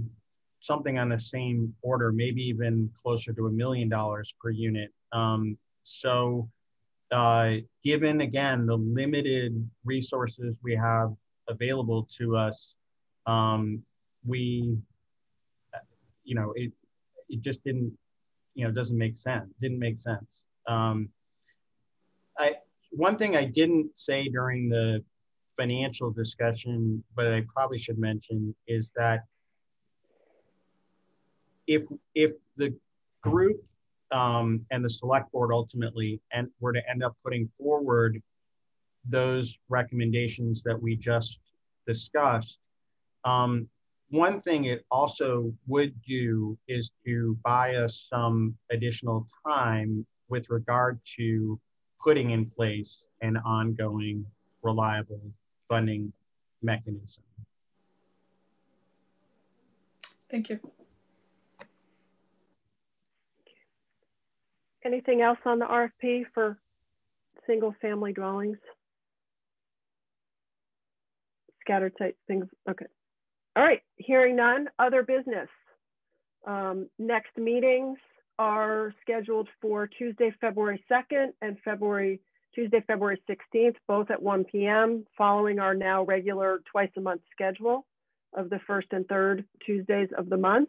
something on the same order, maybe even closer to $1 million per unit. So given again the limited resources we have available to us, it just didn't, doesn't make sense. Didn't make sense. One thing I didn't say during the financial discussion, but I probably should mention, is that if the group and the select board ultimately were to end up putting forward those recommendations that we just discussed, one thing it also would do is to buy us some additional time with regard to putting in place an ongoing, reliable funding mechanism. Thank you. Anything else on the RFP for single family dwellings? Scattered site things, okay. All right, hearing none, other business. Next meetings are scheduled for Tuesday, February 2nd and Tuesday, February 16th, both at 1 p.m., following our now regular twice a month schedule of the first and third Tuesdays of the month.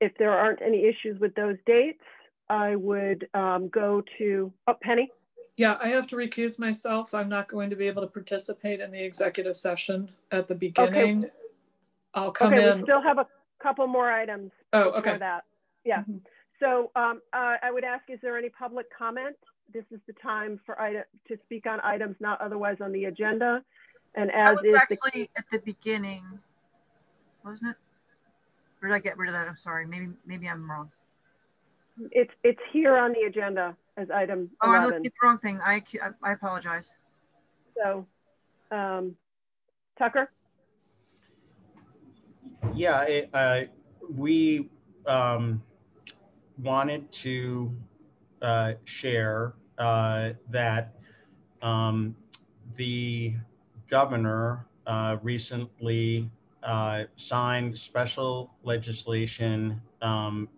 If there aren't any issues with those dates, I would go to, oh, Penny. Yeah, I have to recuse myself. I'm not going to be able to participate in the executive session at the beginning. Okay. I'll come in. We still have a couple more items. Oh, okay. For that. Yeah. Mm-hmm. So I would ask, is there any public comment? This is the time for to speak on items not otherwise on the agenda. And as that was actually at the beginning, wasn't it? Or did I get rid of that? I'm sorry. Maybe I'm wrong. It's here on the agenda as item 11. Oh, I'm looking at the wrong thing. I apologize. So, Tucker? Yeah, we wanted to share that the governor recently signed special legislation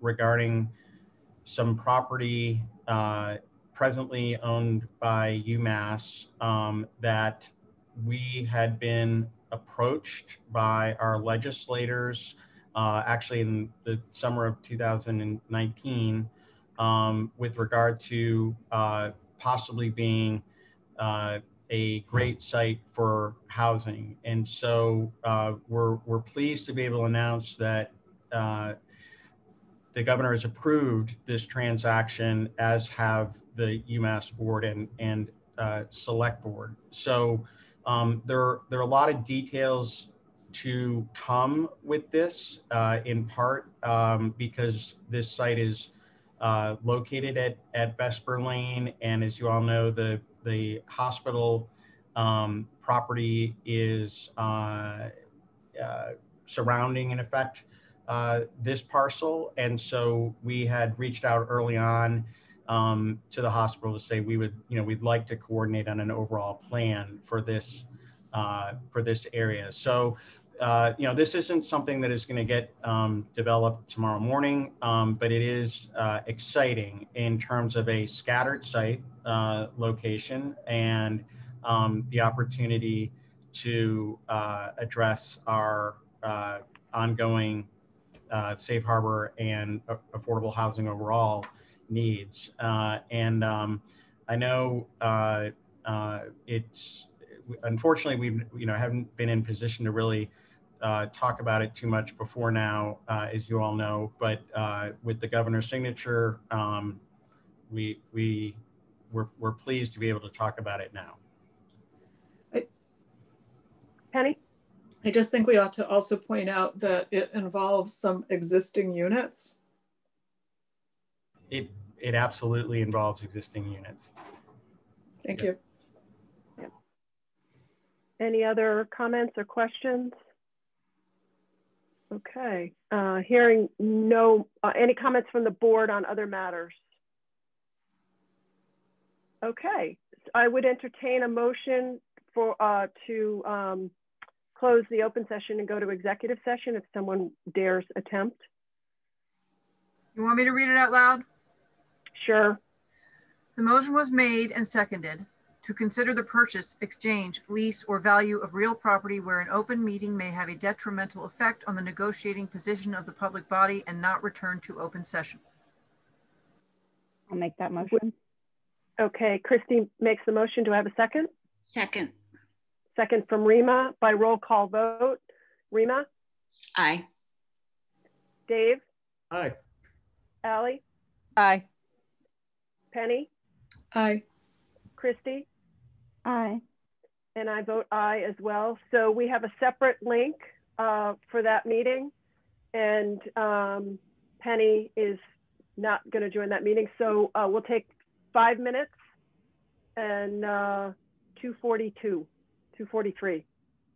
regarding some property presently owned by UMass that we had been approached by our legislators actually in the summer of 2019 with regard to possibly being a great site for housing. And so we're pleased to be able to announce that the governor has approved this transaction, as have the UMass board and select board. So there are a lot of details to come with this, in part because this site is located at Vesper Lane, and as you all know, the hospital property is surrounding, in effect, this parcel. And so we had reached out early on to the hospital to say we'd like to coordinate on an overall plan for this area. So this isn't something that is going to get developed tomorrow morning, but it is exciting in terms of a scattered site location and the opportunity to address our ongoing safe harbor and affordable housing overall needs. And I know it's unfortunately we haven't been in position to really talk about it too much before now, as you all know. But with the governor's signature, we're pleased to be able to talk about it now. Penny? I just think we ought to also point out that it involves some existing units. It absolutely involves existing units. Thank you. Yep. Any other comments or questions? Okay, hearing no, any comments from the board on other matters? Okay, I would entertain a motion for to close the open session and go to executive session if someone dares attempt. You want me to read it out loud? Sure. The motion was made and seconded to consider the purchase, exchange, lease, or value of real property where an open meeting may have a detrimental effect on the negotiating position of the public body and not return to open session. I'll make that motion. Okay, Christy makes the motion. Do I have a second? Second. Second from Rima by roll call vote. Rima? Aye. Dave? Aye. Ally, Aye. Penny, Aye. Christy, Aye. and I vote aye as well. So we have a separate link for that meeting, and Penny is not going to join that meeting. So we'll take 5 minutes and 2:43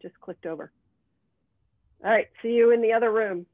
just clicked over. All right, see you in the other room.